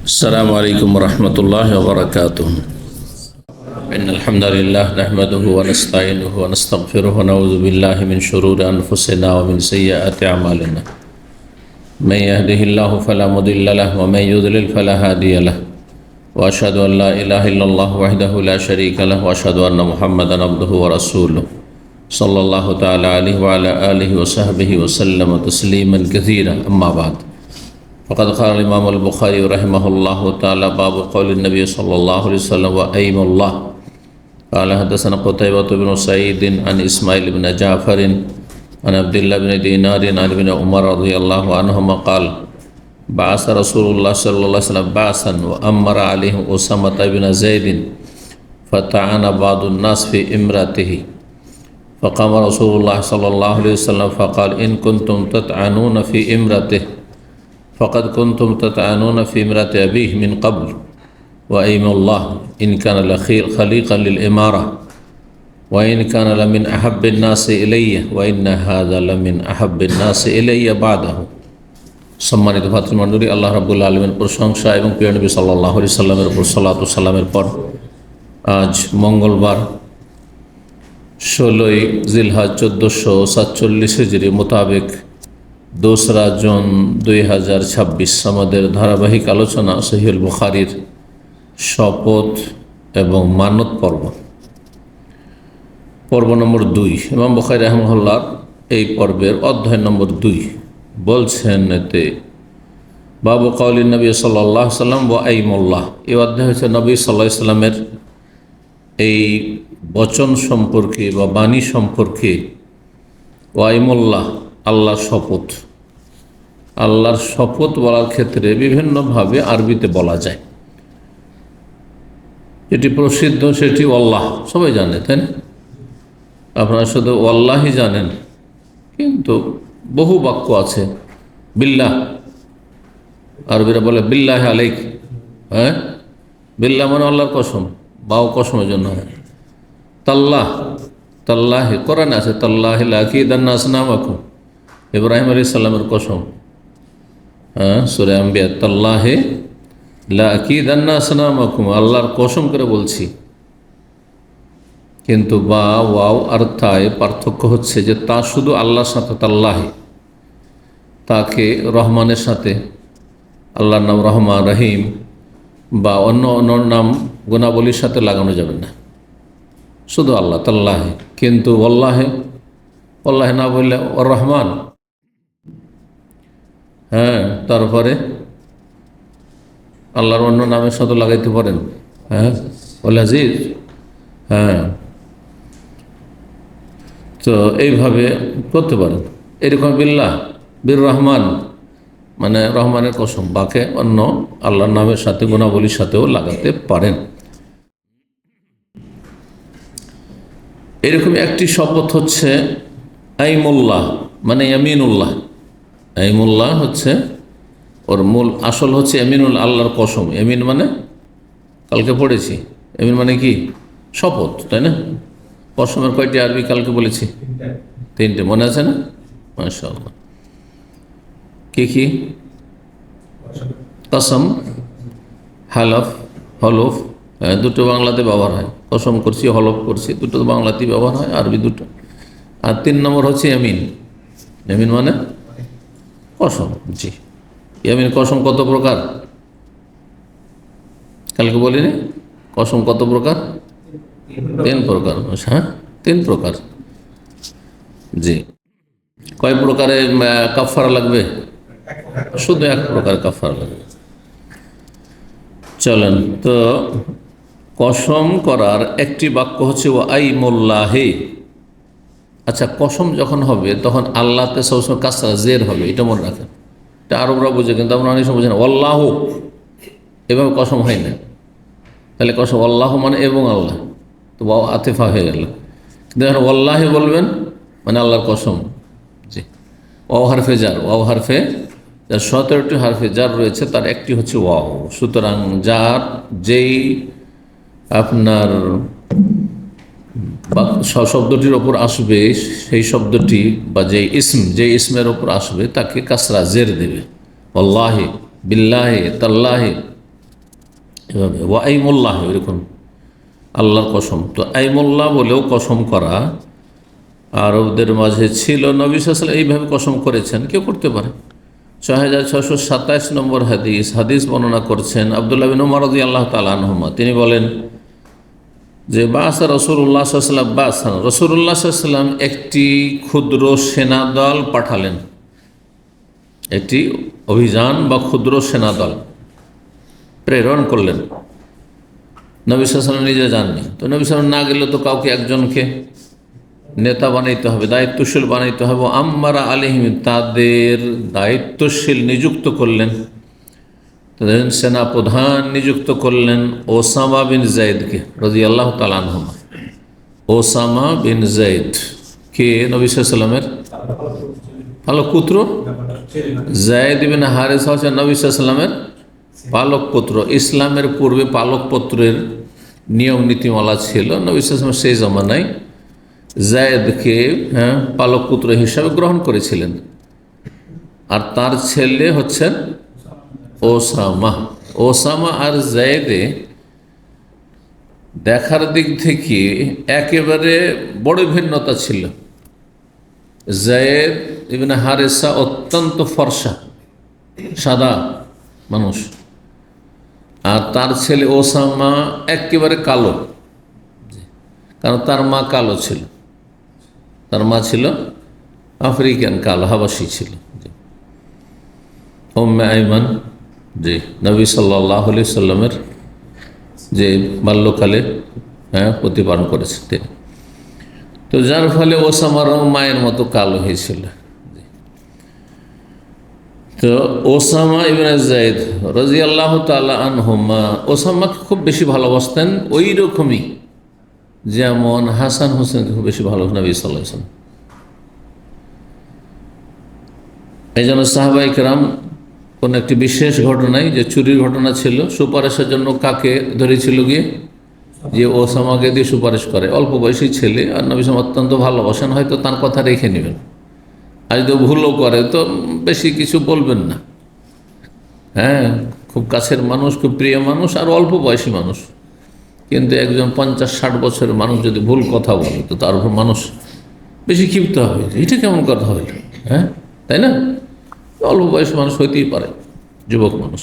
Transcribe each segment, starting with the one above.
السلام عليكم ورحمة الله وبركاته. إن الحمد لله نحمده ونستعينه ونستغفره ونعوذ بالله من شرور أنفسنا ومن سيئات أعمالنا. من يهده الله فلا مضل له ومن يضلل فلا هادي له. وأشهد أن لا إله إلا الله وحده لا شريك له وأشهد أن محمدا عبده ورسوله صلى الله تعالى عليه وعلى آله وصحبه وسلم تسليما كثيرا. أما بعد، فقد قال الإمام البخاري رحمه الله تعالى: باب قول النبي صلى الله عليه وسلم وأيم الله. قال: حدثنا قتيبة بن سعيد عن إسماعيل بن جعفر عن عبد الله بن دينار عن ابن عمر رضي الله عنهما قال: بعث رسول الله صلى الله عليه وسلم بعثا وأمر عليهم أسامة بن زيد فتعان بعض الناس في امرأته، فقام رسول الله صلى الله عليه وسلم فقال: إن كنتم تطعنون في امرأته فقد كنتم تطعنون في امرأة أبيه من قبل، وأيم الله إن كان خليقا للإمارة وإن كان لمن أحب الناس إلي وإن هذا لمن أحب الناس إلي بعده. সম্মানিত ভাতৃমণ্ডলী, আল্লাহ রাব্বুল আলামিনের প্রশংসা এবং প্রিয় নবী সাল্লাল্লাহু আলাইহি সাল্লামের উপর সালাত ও সালামের পর আজ মঙ্গলবার 16ই জিলহজ 1447 হিজরি মোতাবেক 2 জুন 2026 আমাদের ধারাবাহিক আলোচনা সহিহুল বুখারীর শপথ এবং মানত পর্ব নম্বর 2। ইমাম বুখারী রাহিমাহুল্লাহ এই পর্বের অধ্যায় নম্বর 2 বলছেন, এতে বাবু কাউলিন নবী সাল্লাল্লাহু আলাইহি সাল্লাম ওয়া আইমুল্লাহ। এই অধ্যায় হচ্ছে নবী সাল্লাল্লাহু আলাইহি সাল্লামের এই বচন সম্পর্কে বা বাণী সম্পর্কে। ওয়া আইমুল্লাহ, আল্লাহর শপথ। আল্লাহর শপথ বলার ক্ষেত্রে বিভিন্নভাবে আরবিতে বলা যায়। যেটি প্রসিদ্ধ সেটি আল্লাহ, সবাই জানে, তাই না? আপনারা শুধু আল্লাহই জানেন, কিন্তু বহু বাক্য আছে। বিল্লাহ, আরবিরা বলে বিল্লাহ আলাইক। হ্যাঁ, বিল্লাহ মানে আল্লাহর কসম, বাও কসমের জন্য। তাল্লাহ, তাল্লাহে কোরআনে আছে, তাল্লাহি লাকিদান্না আসনামাকুম, ইব্রাহিম আলাইহিস সালামের কসম। হ্যাঁ, সূরা আম্বিয়া, তাল্লাহি লাকিদান্না আসনামাকুম, আল্লাহর কসম করে বলছি। কিন্তু বা ওয়াও আর তায় পার্থক্য হচ্ছে যে তা শুধু আল্লাহর সাথে, তাল্লাহি, তাকে রহমানের সাথে, আল্লাহর নাম রহমান রহিম বা অন্য অন্য নাম গুণাবলীর সাথে লাগানো যাবে না, শুধু আল্লাহ তাল্লাহে। কিন্তু ওয়াল্লাহে, ওয়াল্লাহে না বললে ওর রহমান। হ্যাঁ, তারপরে আল্লাহর অন্য নামের সাথে লাগাইতে পারেন। হ্যাঁ, ওল আজিজ। হ্যাঁ, তো এইভাবে করতে পারেন। এরকম বিল্লাহ, বীর রহমান মানে রহমানের কসম, বাকে অন্য আল্লাহর নামের সাথে গুণাবলীর সাথেও লাগাতে পারেন। এরকম একটি শপথ হচ্ছে আইমুল্লাহ, মানে ইয়ামিনুল্লাহ। আইমুল্লাহ হচ্ছে ওর মূল আসল হচ্ছে ইয়ামিনুল, আল্লাহর কসম। ইয়ামিন মানে কালকে পড়েছি, ইয়ামিন মানে কি? শপথ, তাই না? কসমের কয়টি আরবি কালকে বলেছি? 3টে, মনে আছে না? মাশাআল্লাহ। কি কি? কসম, হালফ, হলফ, দুটো বাংলাতে ব্যবহার হয়। কসম করছি, হলফ করছি, দুটো বাংলাতেই ব্যবহার হয়, আরবি দুটো। আর 3 নম্বর হচ্ছে ইয়ামিন। ইয়ামিন মানে কসম। জি, ইয়ামিন কসম কত প্রকার কালকে বলিনি? কসম কত প্রকার? 3 প্রকার। হ্যাঁ, 3 প্রকার। জি, কয় প্রকারে কাফারা লাগবে? শুধু 1 প্রকার কাফারা লাগবে। চলেন, তো কসম করার একটি বাক্য হচ্ছে ওয়া আইমুল্লাহি। আচ্ছা, কসম যখন হবে তখন আল্লাহতে সবসময় কাসরা জের হবে, এটা মনে রাখেন। এটা আরবরা বুঝে, কিন্তু আমরা অনেক সময় বুঝি না। আল্লাহ এভাবে কসম হয় না। তাহলে কসম আল্লাহ মানে এবং আল্লাহ, তো আতিফা হয়ে গেল। কিন্তু যখন আল্লাহি বলবেন মানে আল্লাহর কসম। জি, ওয়াও হারফে জার, ওয়াও হারফে যার 17টি হারফে জার রয়েছে তার একটি হচ্ছে ওয়াও। সুতরাং যার যেই আপনার শব্দটির ওপর আসবে সেই শব্দটি বা যে ইসমের ওপর আসবে তাকে কাসরা জের দেবে। আল্লাহি, বিল্লাহি, তাল্লাহি, এভাবে ওয়া আইমুল্লাহ, এরকম আল্লাহর কসম। তো আইমুল্লাহ বলেও কসম করা আরবদের মাঝে ছিল। নবী সাল্লাল্লাহু আলাইহি ওয়াসাল্লাম এইভাবে কসম করেছেন, কেউ করতে পারে। 6627 নম্বর হাদিস বর্ণনা করছেন আব্দুল্লাহ বিন উমর রাদিয়াল্লাহু তাআলা আনহুমা। তিনি বলেন যে বাসা রাসূলুল্লাহ সাল্লাল্লাহু আলাইহি ওয়াসাল্লাম, বাসা রাসূলুল্লাহ সাল্লাল্লাহু আলাইহি ওয়াসাল্লাম একটি ক্ষুদ্র সেনাদল পাঠালেন, একটি অভিযান বা ক্ষুদ্র সেনাদল প্রেরণ করলেন। নবী সাল্লাল্লাহু আলাইহি ওয়াসাল্লাম নিজে যাননি। তো নবী সাল্লাল্লাহু আলাইহি ওয়াসাল্লাম না গেলে তো কাউকে একজনকে নেতা বানাইতে হবে, দায়িত্বশীল বানাইতে হবে। আম্মারা আলাইহিম, তাদের দায়িত্বশীল নিযুক্ত করলেন, তাদের সেনা প্রধান নিযুক্ত করলেন ওসামা বিন যায়েদকে রাদিয়াল্লাহু তাআলা আনহু। ওসামা বিন যায়েদ কে নবী সাল্লাল্লাহু আলাইহি ওয়াসাল্লামের পালক পুত্র। যায়েদ বিন হারেসা হচ্ছেন নবী সাল্লাল্লাহু আলাইহি ওয়াসাল্লামের পালক পুত্র। ইসলামের পূর্বে পালক পুত্রের নিয়ম নীতিমালা ছিল। নবী সাল্লাল্লাহু আলাইহি ওয়াসাল্লাম সেই জমানায় যায়েদকে পালক পুত্র হিসাবে গ্রহণ করেছিলেন। আর তার ছেলে হচ্ছেন ওসামা। ওসামা আর যায়েদে দেখার দিক থেকে একেবারে বড় ভিন্নতা ছিল। যায়েদ ইবনে হারেসা অত্যন্ত ফর্সা, সাদা মানুষ, আর তার ছেলে ওসামা একেবারে কালো, কারণ তার মা কালো ছিল। তার মা ছিল আফ্রিকান, কালো হাবাসী ছিল। উম্মে আইমান, জি, নবী সাল্লাল্লাহু আলাইহি সাল্লামের যে বাল্যকালে প্রতিপালন করেছেন তিনি। তো যার ফলে ওসামার মায়ের মতো কালো হয়েছিল। তো ওসামা ইবনে যায়েদ রাদিয়াল্লাহু তাআলা আনহুমা ওসামাকে খুব বেশি ভালোবাসতেন, ওই রকমই যেমন হাসান হোসেনকে খুব বেশি ভালোবাসেন নবী সাল্লাল্লাহু আলাইহি ওয়াসাল্লাম। এই জন্য সাহাবায়ে কেরাম কোন একটি বিশেষ ঘটনায়, যে চুরির ঘটনা ছিল, সুপারিশের জন্য কাকে ধরেছিল গিয়ে, যে ওসামাকে দিয়ে সুপারিশ করে। অল্প বয়সী ছেলে, আর নবী সাল্লাল্লাহু আলাইহি ওয়াসাল্লাম অত্যন্ত ভালোবাসেন, হয়তো তার কথা রেখে নেবেন। আর যদি ভুলও করে তো বেশি কিছু বলবেন না। খুব কাছের মানুষ, খুব প্রিয় মানুষ, আর অল্প বয়সী মানুষ। কিন্তু একজন 50-60 বছরের মানুষ যদি ভুল কথা বলে, তো তার উপর মানুষ বেশি ক্ষিপ্ত হবে, এটা কেমন কথা হইল, তাই না? অল্প বয়সী মানুষ হইতেই পারে, যুবক মানুষ।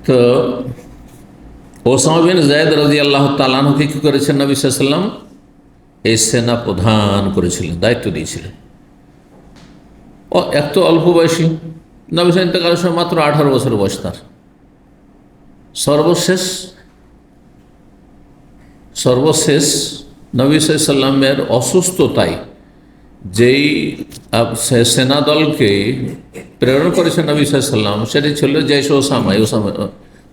তো ওসামা বিন যায়েদ রাদিয়াল্লাহু তাআলা আনহুকে কি করেছেন নবী সাল্লাল্লাহু আলাইহি ওয়াসাল্লাম? এই সেনা প্রধান করেছিলেন, দায়িত্ব দিয়েছিলেন। এক তো অল্প বয়সী, নবী সাল্লাল্লাহু ইন্তেকালের সময় মাত্র 18 বছর বয়স তার। সর্বশেষ নবী সাল্লাল্লাহু আলাইহি ওয়াসাল্লামের অসুস্থতায় যেই সেনা দলকে প্রেরণ করেছেন নবী সাল্লাল্লাহু আলাইহি ওয়াসাল্লাম, সেটি ছিল জৈশ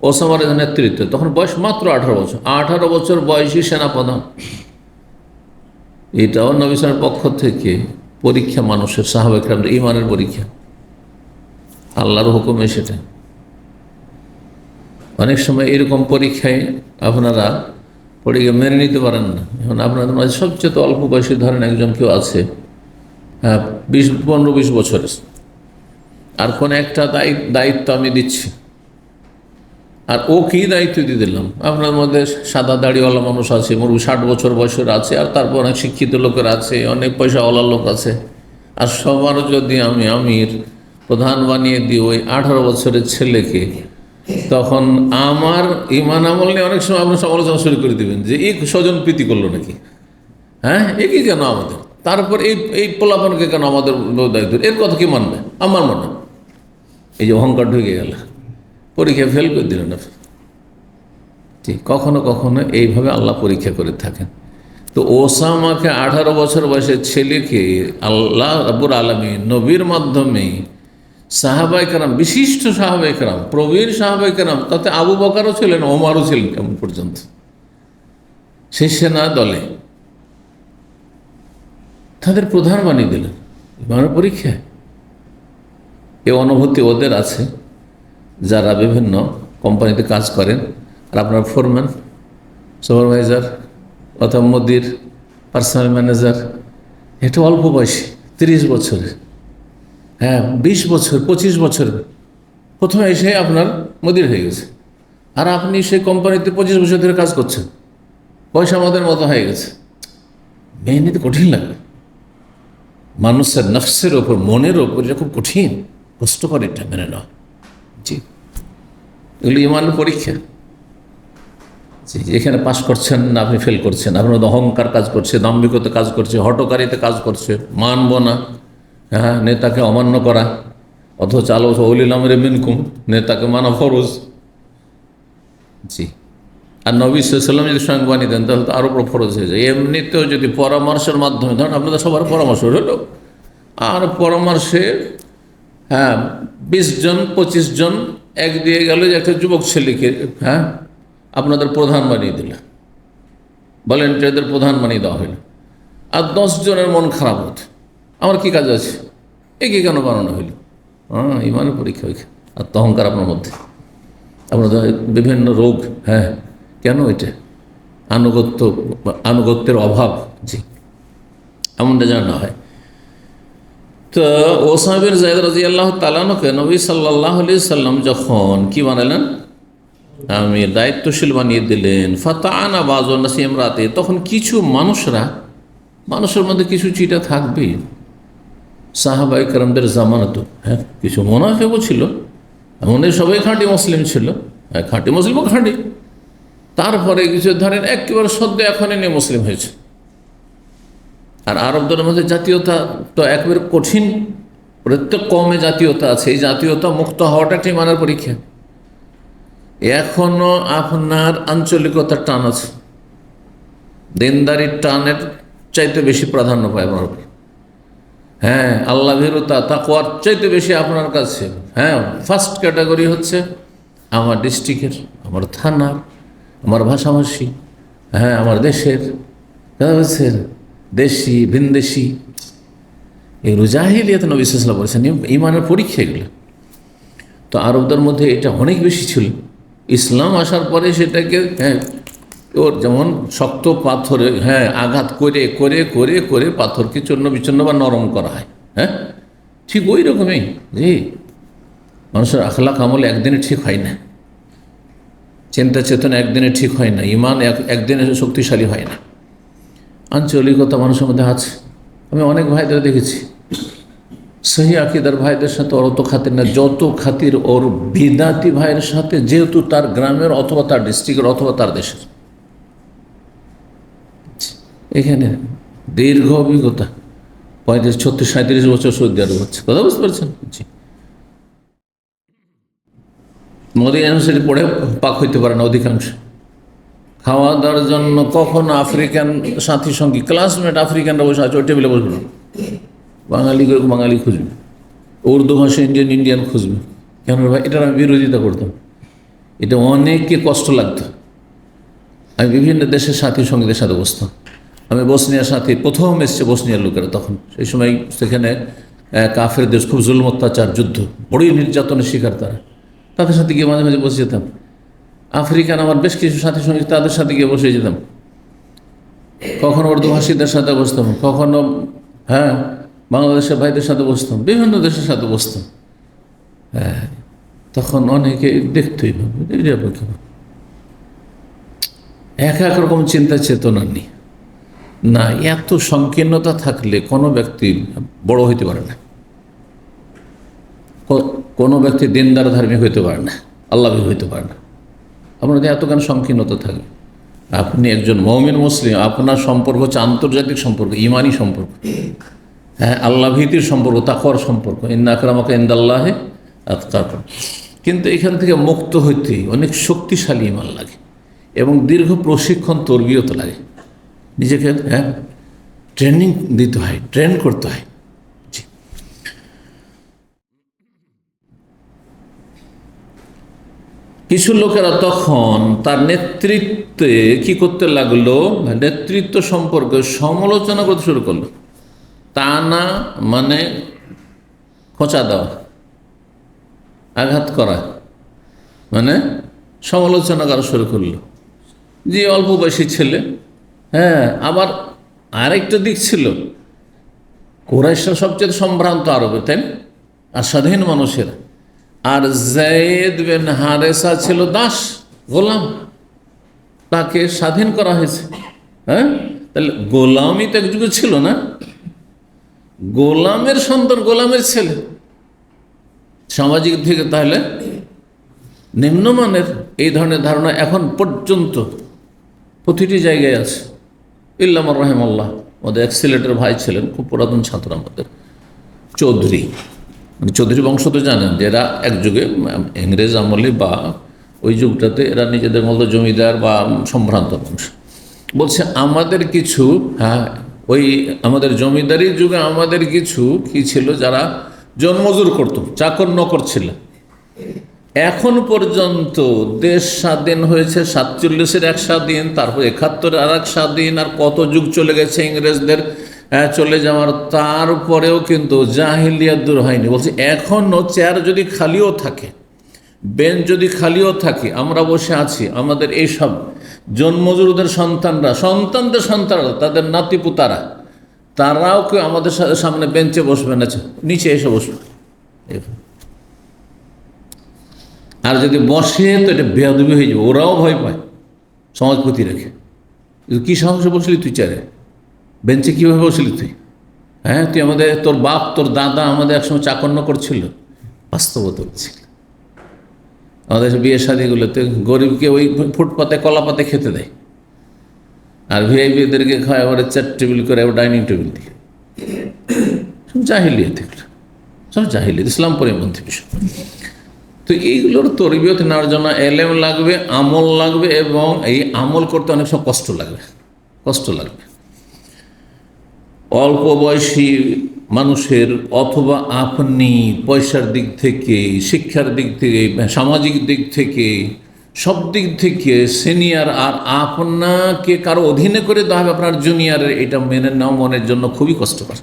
ওসামার নেতৃত্বে। তখন বয়স মাত্র 18 বছর। 18 বছর বয়সী সেনাপ্রধান, এটাও নবী সাল্লাল্লাহু আলাইহি ওয়াসাল্লামের পক্ষ থেকে পরীক্ষা, মানুষের সাহাবায়ে কেরামদের ঈমানের পরীক্ষা, আল্লাহর হুকুমে। সেটা অনেক সময় এরকম পরীক্ষায় আপনারা পড়ে গিয়ে মেনে নিতে পারেন না। এখন আপনাদের মাঝে সবচেয়ে অল্প বয়সী ধরেন একজন কেউ আছে, 15-20 বছরের, আর কোন একটা দায়িত্ব আমি দিচ্ছি, আর ও কি দায়িত্ব দিয়ে দিলাম। আপনার মধ্যে সাদা দাড়িওয়ালা মানুষ আছে, মুরব্বী 60 বছর বয়সের আছে, আর তারপর অনেক শিক্ষিত লোকের আছে, অনেক পয়সাওয়ালা লোক আছে। আর সবার যদি আমি আমির প্রধান বানিয়ে দিই ওই 18 বছরের ছেলেকে, তখন আমার ঈমান আমল নিয়ে অনেক সময় আপনি সমালোচনা শুরু করে দেবেন যে এই স্বজন প্রীতি করলো নাকি, একই কেন আমাদের, তারপর এই পোলাপনকে কেন আমাদের দায়িত্ব, এর কথা কি মানবে? আমার মনে, এই যে অহংকার ঢুকে গেল, পরীক্ষা ফেল করে দিলেন না। ঠিক কখনো কখনো এইভাবে আল্লাহ পরীক্ষা করে থাকেন। তো ওসামাকে 18 বছর বয়সের ছেলেকে আল্লাহ রাব্বুল আলামিন নবীর মাধ্যমে সাহাবায়ে কেরাম, বিশিষ্ট সাহাবায়ে কেরাম, প্রবীণ সাহাবায়ে কেরাম, তাতে আবু বকরও ছিলেন, ওমরও ছিলেন কেমন পর্যন্ত, সেই সেনা দলে তাদের প্রধান বানিয়ে দিলেন ইমানের পরীক্ষায়। এ অনুভূতি ওদের আছে যারা বিভিন্ন কোম্পানিতে কাজ করেন। আর আপনার ফোরম্যান, সুপারভাইজার অথবা মুদির, পার্সোনাল ম্যানেজার, এটা অল্প বয়সী, 30 বছরের, 20 বছর, 25 বছর, প্রথমে এসে আপনার মদির হয়ে গেছে, আর আপনি সেই কোম্পানিতে 25 বছর ধরে কাজ করছেন, পয়সা আমাদের মতো হয়ে গেছে। মেনে নিতে কঠিন লাগে, মানুষের নফসের ওপর, মনের ওপর এটা খুব কঠিন, কষ্টকর এটা মেনে নেওয়া। জি, এগুলো ইমানের পরীক্ষা। জি, এখানে পাস করছেন না, আপনি ফেল করছেন, আপনার অহংকার কাজ করছে, দাম্ভিকতা কাজ করছে, হটকারিতে কাজ করছে, মানব না, হ্যাঁ, নেতাকে অমান্য করা, অথচ আলো উলিল আমরি মিনকুম, নেতাকে মানা ফরজ। জি, আর নবী সাল্লাল্লাহু আলাইহি ওয়াসাল্লাম যদি সঙ্গ বানিয়ে দেন তাহলে তো আরও বড় ফরজ হয়ে যায়। এমনিতেও যদি পরামর্শের মাধ্যমে, ধরেন আপনাদের সবার পরামর্শ হলো, আর পরামর্শে, হ্যাঁ, 20 জন 25 জন এক দিয়ে গেল যে একটা যুবক ছেলেকে, হ্যাঁ, আপনাদের প্রধান বানিয়ে দিল, ভলেন্টিয়ারদের প্রধান বানিয়ে দেওয়া হইল, আর 10 জনের মন খারাপ হতো, আমার কি কাজ আছে, একে কেন বানানো হইল? হ্যাঁ, ইমানের পরীক্ষা হয়েছে। আর অহংকার আপনার মধ্যে, আপনাদের বিভিন্ন রোগ, হ্যাঁ, কেন এটা? আনুগত্যের অভাব। জি, এমনটা যেন না হয়। তো ওসামা বিন যায়েদ রাদিয়াল্লাহু তাআলা আনহুকে নবী সাল্লাল্লাহু আলাইহি সাল্লাম যখন কি বানালেন, আমি দায়িত্বশীল বানিয়ে দিলেন, ফাতাআনা বাযুন নাসি ইমরাতে, তখন কিছু মানুষের মধ্যে কিছু চিটা থাকবেই, সাহাবায়ে কেরামদের জামানাতো, হ্যাঁ, কিছু মুনাফিকও ছিল, এমনই সবাই খাঁটি মুসলিম ছিল, হ্যাঁ, খাঁটি মুসলিমও খাঁটি, তারপরে কিছু ধরেন একেবারে সদ্য এখনই নিয়ে মুসলিম হয়েছে। আর আরবদের মধ্যে জাতীয়তা তো একেবারে কঠিন, প্রত্যেক কমে জাতীয়তা আছে, এই জাতীয়তা মুক্ত হওয়াটা একটা ইমানের পরীক্ষা। এখনো আপনার আঞ্চলিকতার টান আছে, দিনদারির টানের চাইতে বেশি প্রাধান্য পায় আমার উপর, হ্যাঁ, আল্লাহ ভীরুতা তাকওয়ার চাইতে বেশি আপনার কাছে, হ্যাঁ, ফার্স্ট ক্যাটাগরি হচ্ছে আমার ডিস্ট্রিক্টের, আমার থানার, আমার ভাষাভাষী, হ্যাঁ, আমার দেশের, দেশি ভিনদেশি, এগুলো জাহিলিয়াত নবী সাল্লাল্লাহু আলাইহি ওয়াসাল্লাম বলেছেন ইমানের পরীক্ষা এগুলো। তো আরবদের মধ্যে এটা অনেক বেশি ছিল। ইসলাম আসার পরে সেটাকে, হ্যাঁ, ওর যেমন শক্ত পাথরে, হ্যাঁ, আঘাত করে করে করে করে পাথরকে চূর্ণ বিচূর্ণ বা নরম করা হয়, হ্যাঁ, ঠিক ওই রকমই। জি, মানুষের আখলাক আমল একদিনে ঠিক হয় না, চিন্তা চেতনা একদিনে ঠিক হয় না, ইমান একদিনে শক্তিশালী হয় না। আঞ্চলিকতা মানুষের মধ্যে আছে। আমি অনেক ভাইদের দেখেছি, সহি আকিদার ভাইদের সাথে ওর অত খাতির না, যত খাতির ওর বিদাতি ভাইয়ের সাথে, যেহেতু তার গ্রামের অথবা তার ডিস্ট্রিক্টের অথবা তার দেশের। এখানে দীর্ঘ অভিজ্ঞতা, 35, 36, 37 বছর সৌদি আরব হচ্ছে, কথা বুঝতে পারছেন? জি, মোদী ইউনিভার্সিটি পড়ে পাক হইতে পারে না অধিকাংশ। খাওয়া দাওয়ার জন্য কখনো আফ্রিকান সাথী সঙ্গী, ক্লাসমেট আফ্রিকানরা বসে আছে, ওই টেবিলে বসবে না, বাঙালি খুঁজবে, উর্দু ভাষা ইন্ডিয়ান খুঁজবে। কেন ভাই? এটার আমি বিরোধিতা করতাম, এটা অনেককে কষ্ট লাগতো। আমি বিভিন্ন দেশের সাথী সঙ্গীদের সাথে বসতাম। আমি বসনিয়ার সাথে প্রথম এসছে বসনিয়ার লোকেরা, তখন সেই সময় সেখানে কাফের দেশ, খুব জুলুম অত্যাচার, যুদ্ধ, বড়ই নির্যাতনের শিকার তারা, তাদের সাথে গিয়ে মাঝে মাঝে বসে যেতাম। আফ্রিকান আমার বেশ কিছু সাথী সঙ্গী, তাদের সাথে গিয়ে বসে যেতাম। কখনো উর্দু ভাষীদের সাথে বসতাম, কখনো, হ্যাঁ, বাংলাদেশের ভাইদের সাথে বসতাম, বিভিন্ন দেশের সাথে বসতাম। হ্যাঁ, তখন অনেকে দেখতেই হবে, এক এক রকম চিন্তা চেতনা নেই না। এত সংকীর্ণতা থাকলে কোনো ব্যক্তি বড় হইতে পারে না, কোনো ব্যক্তি দিনদার ধার্মিক হইতে পারে না, আল্লাহী হইতে পারে না। আপনাদের এতখানি সংকীর্ণতা থাকবে, আপনি একজন মুমিন মুসলিম, আপনার সম্পর্ক হচ্ছে আন্তর্জাতিক সম্পর্ক, ইমানি সম্পর্ক, হ্যাঁ, আল্লাহ ভীতির সম্পর্ক, তাকওয়ার সম্পর্ক, ইন্না আকরামাকুম ইনদাল্লাহি আতকাকুম। কিন্তু এখান থেকে মুক্ত হইতে অনেক শক্তিশালী ইমান লাগে এবং দীর্ঘ প্রশিক্ষণ, তরবিয়ত লাগে, নিজেকে, হ্যাঁ, ট্রেনিং দিতে হয়, ট্রেন করতে হয়। কিছু লোকেরা তখন তার নেতৃত্বে কি করতে লাগলো, নেতৃত্ব সম্পর্কে সমালোচনা করতে শুরু করলো। তা না মানে খোঁচা দেওয়া, আঘাত করা, মানে সমালোচনা করা শুরু করলো। যে অল্প বয়সী ছেলে, হ্যাঁ, আবার আরেকটা দিক ছিল, কুরাইশরা সবচেয়ে সম্ভ্রান্ত আরবে, তাই না, আর স্বাধীন মানুষেরা, আর যায়েদ বিন হারেসা ছিল দাস, গোলাম, তাকে স্বাধীন করা হয়েছে। হ্যাঁ, তাহলে গোলামই তো এক যুগে ছিল না, গোলামের সন্তান, গোলামের ছেলে, সামাজিক থেকে তাহলে নিম্নমানের। এই ধরনের ধারণা এখন পর্যন্ত প্রতিটি জায়গায় আছে। ইল্লাম রহেমাল্লাহ, আমাদের এক সিলেটের ভাই ছিলেন, খুব পুরাতন ছাত্র আমাদের, চৌধুরী, মানে চৌধুরী বংশ তো জানেন যে এরা এক যুগে ইংরেজ আমলে বা ওই যুগটাতে এরা নিজেদের মতো জমিদার বা সম্ভ্রান্ত বংশ। বলছে আমাদের কিছু, হ্যাঁ, ওই আমাদের জমিদারির যুগে আমাদের কিছু কি ছিল, যারা জনমজুর করতো, চাকর নকর ছিল। এখন পর্যন্ত দেশ স্বাধীন হয়েছে 47-এর এক স্বাধীন, তারপর 71-এর আর এক স্বাধীন, আর কত যুগ চলে গেছে ইংরেজদের চলে যাওয়ার, তারপরেও কিন্তু জাহিলিয়াত দূর হয়নি। বলছে এখনও চেয়ার যদি খালিও থাকে, বেঞ্চ যদি খালিও থাকে, আমরা বসে আছি, আমাদের এইসব জন্মজুরদের সন্তানরা, সন্তানদের সন্তানরা, তাদের নাতিপুতারা, তারাও কেউ আমাদের সামনে বেঞ্চে বসবে না, নিচে এসে বসবে। আর যদি বসে তো এটা বেয়াদবি হয়ে যাবে, ওরাও ভয় পায়, সমাজ প্রতি রেখে। কী সাহসে বসলি তুই চেয়ারে, বেঞ্চে কীভাবে বসলি তুই? হ্যাঁ, তুই আমাদের, তোর বাপ তোর দাদা আমাদের একসময় চাকর্ণ করছিল, বাস্তবতা হচ্ছিল। আমাদের বিয়ে শাদিগুলোতে গরিবকে ওই ফুটপাতে কলাপাতে খেতে দেয়, আর ভিআইপিদেরকে খায় আবার চেয়ার টেবিল করে, আবার ডাইনিং টেবিল দিয়ে। সব জাহিলিয়াত, সব জাহিলিয়াত, ইসলাম পরিপন্থী বিষয়। তো এইগুলোর তরবিয়ত নেওয়ার জন্য এলেম লাগবে, আমল লাগবে, এবং এই আমল করতে অনেক সময় কষ্ট লাগবে। অল্প বয়সী মানুষের, অথবা আপনি পয়সার দিক থেকে, শিক্ষার দিক থেকে, সামাজিক দিক থেকে, সব দিক থেকে সিনিয়র, আর আপনাকে কারো অধীনে করে দেওয়া হবে আপনার জুনিয়রের, এটা মেনে নেওয়া মনের জন্য খুবই কষ্টকর।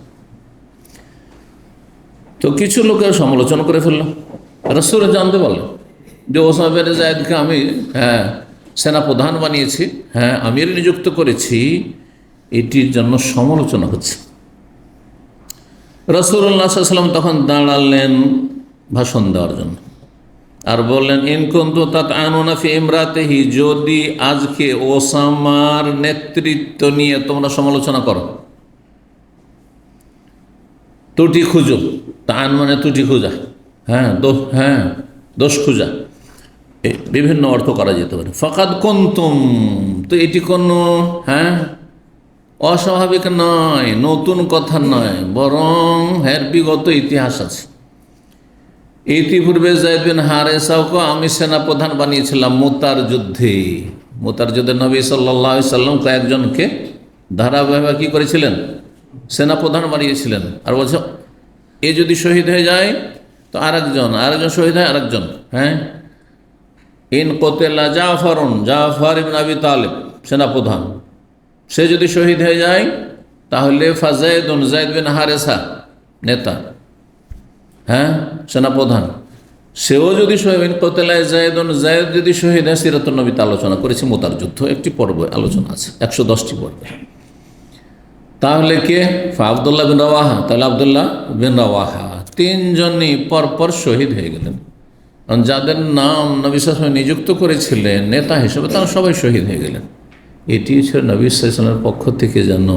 তো কিছু লোকের সমালোচনা করে ফেললো। রাসূল জানতে পারলেন যে ওসামা বিন যায়েদকে আমি সেনাপ্রধান বানিয়েছি, আমির নিযুক্ত করেছি, এটির জন্য সমালোচনা হচ্ছে। রাসূলুল্লাহ সাল্লাল্লাহু আলাইহি ওয়াসাল্লাম তখন দাঁড়ালেন ভাষণ দেওয়ার জন্য, আর বললেন, ইন কুনতুম তাতআনুনা ফি ইমরাতিহি, যদি আজকে ওসামার নেতৃত্ব নিয়ে তোমরা সমালোচনা করো, ত্রুটি খুঁজো, তান মানে ত্রুটি খোঁজা, দোষ খোঁজা, বিভিন্ন অর্থ করা যেতে পারে। ফাকাদ কুনতুম, তো এটি কোনো অস্বাভাবিক নয়, নতুন কথা নয়, বরং বিগত ইতিহাস আছে। ইতিপূর্বে যায়েদ বিন হারেসাকে আমি সেনাপ্রধান বানিয়েছিলাম মুতার যুদ্ধে। নবী সাল্লাল্লাহু আলাইহি সাল্লাম কয়েকজনকে ধারাবাহিকভাবে কী করেছিলেন? সেনাপ্রধান বানিয়েছিলেন। আর বলছে এ যদি শহীদ হয়ে যায় তো আরেকজন শহীদ হয়, আরেকজন। ইন কতেলা জাফর ইবনে আবি তালিব, সেনাপ্রধান, সে যদি শহীদ হয়ে যায় তাহলে যায়েদ বিন হারেসা, নেতা, সেনাপ্রধান, সেও যদি শহীদ, কতেলায় জায়েদ যদি শহীদ হয়, সিরাতুন নবীতে আলোচনা করেছি, মুতার যুদ্ধ একটি পর্বে আলোচনা আছে, 110টি পর্বে। তাহলে কে? আব্দুল্লাহ বিন রাওয়াহা, তাহলে আব্দুল্লাহ বিন রাওয়াহা, তিনজনই পরপর শহীদ হয়ে গেলেন। কারণ যাদের নাম নবী সাল্লাল্লাহু আলাইহি ওয়াসাল্লাম নিযুক্ত করেছিলেন নেতা হিসেবে, তারা সবাই শহীদ হয়ে গেলেন। এটি ছিল নবী সাল্লাল্লাহু আলাইহি ওয়াসাল্লামের পক্ষ থেকে যেন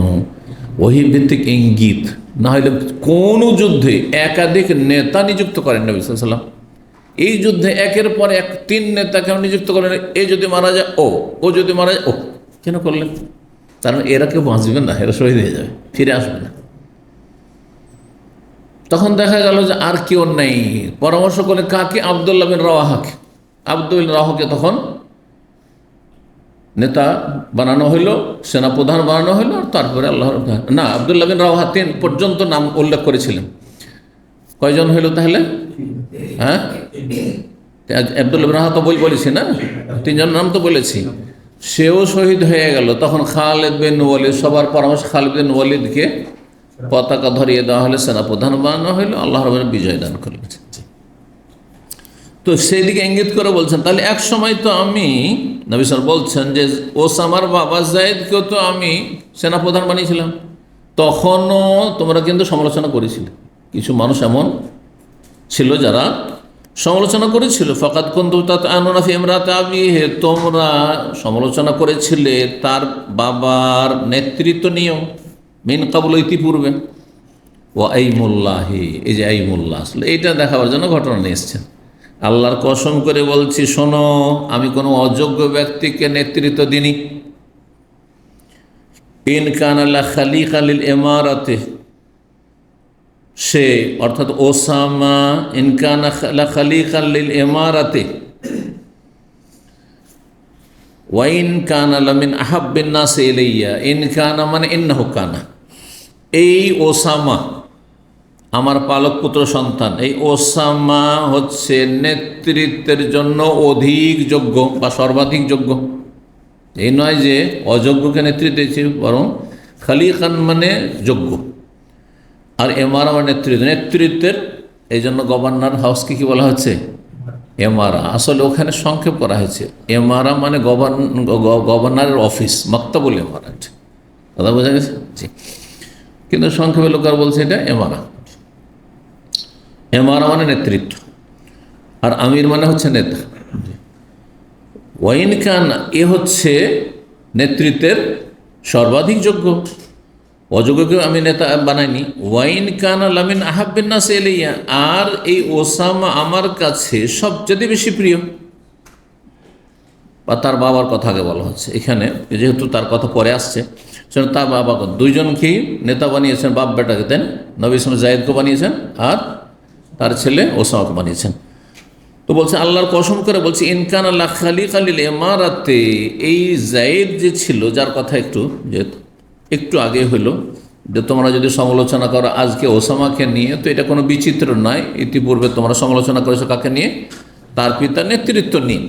ওহীভিত্তিক ইঙ্গিত। না হলে কোনো যুদ্ধে একাধিক নেতা নিযুক্ত করেন নবী সাল্লাল্লাহু আলাইহি ওয়াসাল্লাম। এই যুদ্ধে একের পর এক 3 নেতাকে নিযুক্ত করেন। এ যদি মারা যায় ও যদি মারা যায় ও, কেন করলেন? কারণ এরা কেউ বাঁচবে না, এরা শহীদ হয়ে যাবে, ফিরে আসবে না। তখন দেখা গেল যে আর কেউ নেই, পরামর্শ করে কাকে? আব্দুল্লাহ বিন রাওয়াহাকে। আব্দুল রাওয়াহাকে তখন নেতা বানানো হইল, সেনাপ্রধান বানানো হইল। আর তারপরে আব্দুল্লাহ বিন রাওয়াহা 3 পর্যন্ত নাম উল্লেখ করেছিলেন। কয়জন হইল তাহলে? আব্দুল্লাহ বিন রাওয়াহা তো বলেছি না, 3 জন নাম তো বলেছি। সেও শহীদ হয়ে গেল। তখন খালিদ বিন ওয়ালিদ, সবার পরামর্শ খালিদ বিন ওয়ালিদকে পতাকা ধরিয়ে দেওয়া হলে, সেনাপ্রধান বানানো হইল, আল্লাহ রাব্বুল বিজয় দান করলেন। তো সেই দিকে ইঙ্গিত করে বলছেন, তাহলে এক সময় তো আমি, নবী সাল্লাল্লাহু আলাইহি ওয়াসাল্লাম বলছেন যে ওসামার বাবা যায়েদকেও তো আমি সেনাপ্রধান বানিয়েছিলাম, তখনও তোমরা কিন্তু সমালোচনা করেছিলে। কিছু মানুষ এমন ছিল যারা সমালোচনা করেছিল। ফাকাদ কুনতুম তাতআনুনা ফি ইমরাতি আবিহি, তোমরা সমালোচনা করেছিলে তার বাবার নেতৃত্ব নিয়েও, মিন ক্বাবল, ইতিপূর্বে। ওয়া আইমুল্লাহি, এই যে আইমুল্লাহ, আসলে এইটা দেখাবার জন্য ঘটনা নিয়ে এসছেন। আল্লাহর কসম করে বলছি, শোনো, আমি কোনো অযোগ্য ব্যক্তিকে নেতৃত্ব দিনি। ইন কানা লা খালিকা লিল ইমারাতি, সে অর্থাৎ ওসামা, ইন কানা লা খালিকা লিল ইমারাতি ওয়া ইন কানা লামিন আহাব্বিন নাসি ইলাইয়া। ইন কানা মানে ইন্নাহু কানা, এই ওসামা আমার পালক পুত্র সন্তান, এই ওসামা হচ্ছে নেতৃত্বের জন্য অধিক যোগ্য বা সর্বাধিক যোগ্য। এই নয় যে অযোগ্যকে নেতৃত্ব দিয়েছে, বরং খালিকান মানে যোগ্য, আর এমারা মানে নেতৃত্বের। এই জন্য গভর্নর হাউসকে কি বলা হচ্ছে? এমারা। আসলে ওখানে সংক্ষেপ করা হয়েছে, এমারা মানে গভর্নরের অফিস, মক্তবুল এমারাত। কথা বোঝা গেছে? জি। কিন্তু সংক্ষেপে লোক আর বলছে এটা এমারা। এমারা মানে নেতৃত্ব, আর আমির মানে হচ্ছে নেতা। ওয়াইন খান, এ হচ্ছে নেতৃত্বের সর্বাধিক যোগ্য, অযোগ্যকেও আমি নেতা বানাইনি। ওয়াইন খান লামিন আহাব্বিন নাস ইলাইয়া, আর এই ওসামা আমার কাছে সবচেয়ে বেশি প্রিয়। বা তার বাবার কথা আগে বলা হচ্ছে এখানে, যেহেতু তার কথা পরে আসছে, সেটা তার বাবা দুইজনকেই নেতা বানিয়েছেন, বাপ বেটাকে দেন। নবী ইসলাম জায়েদকে বানিয়েছেন আর তার ছেলে ওসামাকে বানিয়েছেন। তো বলছে, আল্লাহর কসম করে বলছি, ইনকান আল্লাহ খালিকা লিল ইমারাতে, এই জায়েদ যে ছিল, যার কথা একটু আগে হইল, যে তোমরা যদি সমালোচনা করো আজকে ওসামাকে নিয়ে, তো এটা কোনো বিচিত্র নয়। ইতিপূর্বে তোমরা সমালোচনা করেছো কাকে নিয়ে? তার পিতার নেতৃত্ব নিয়ে।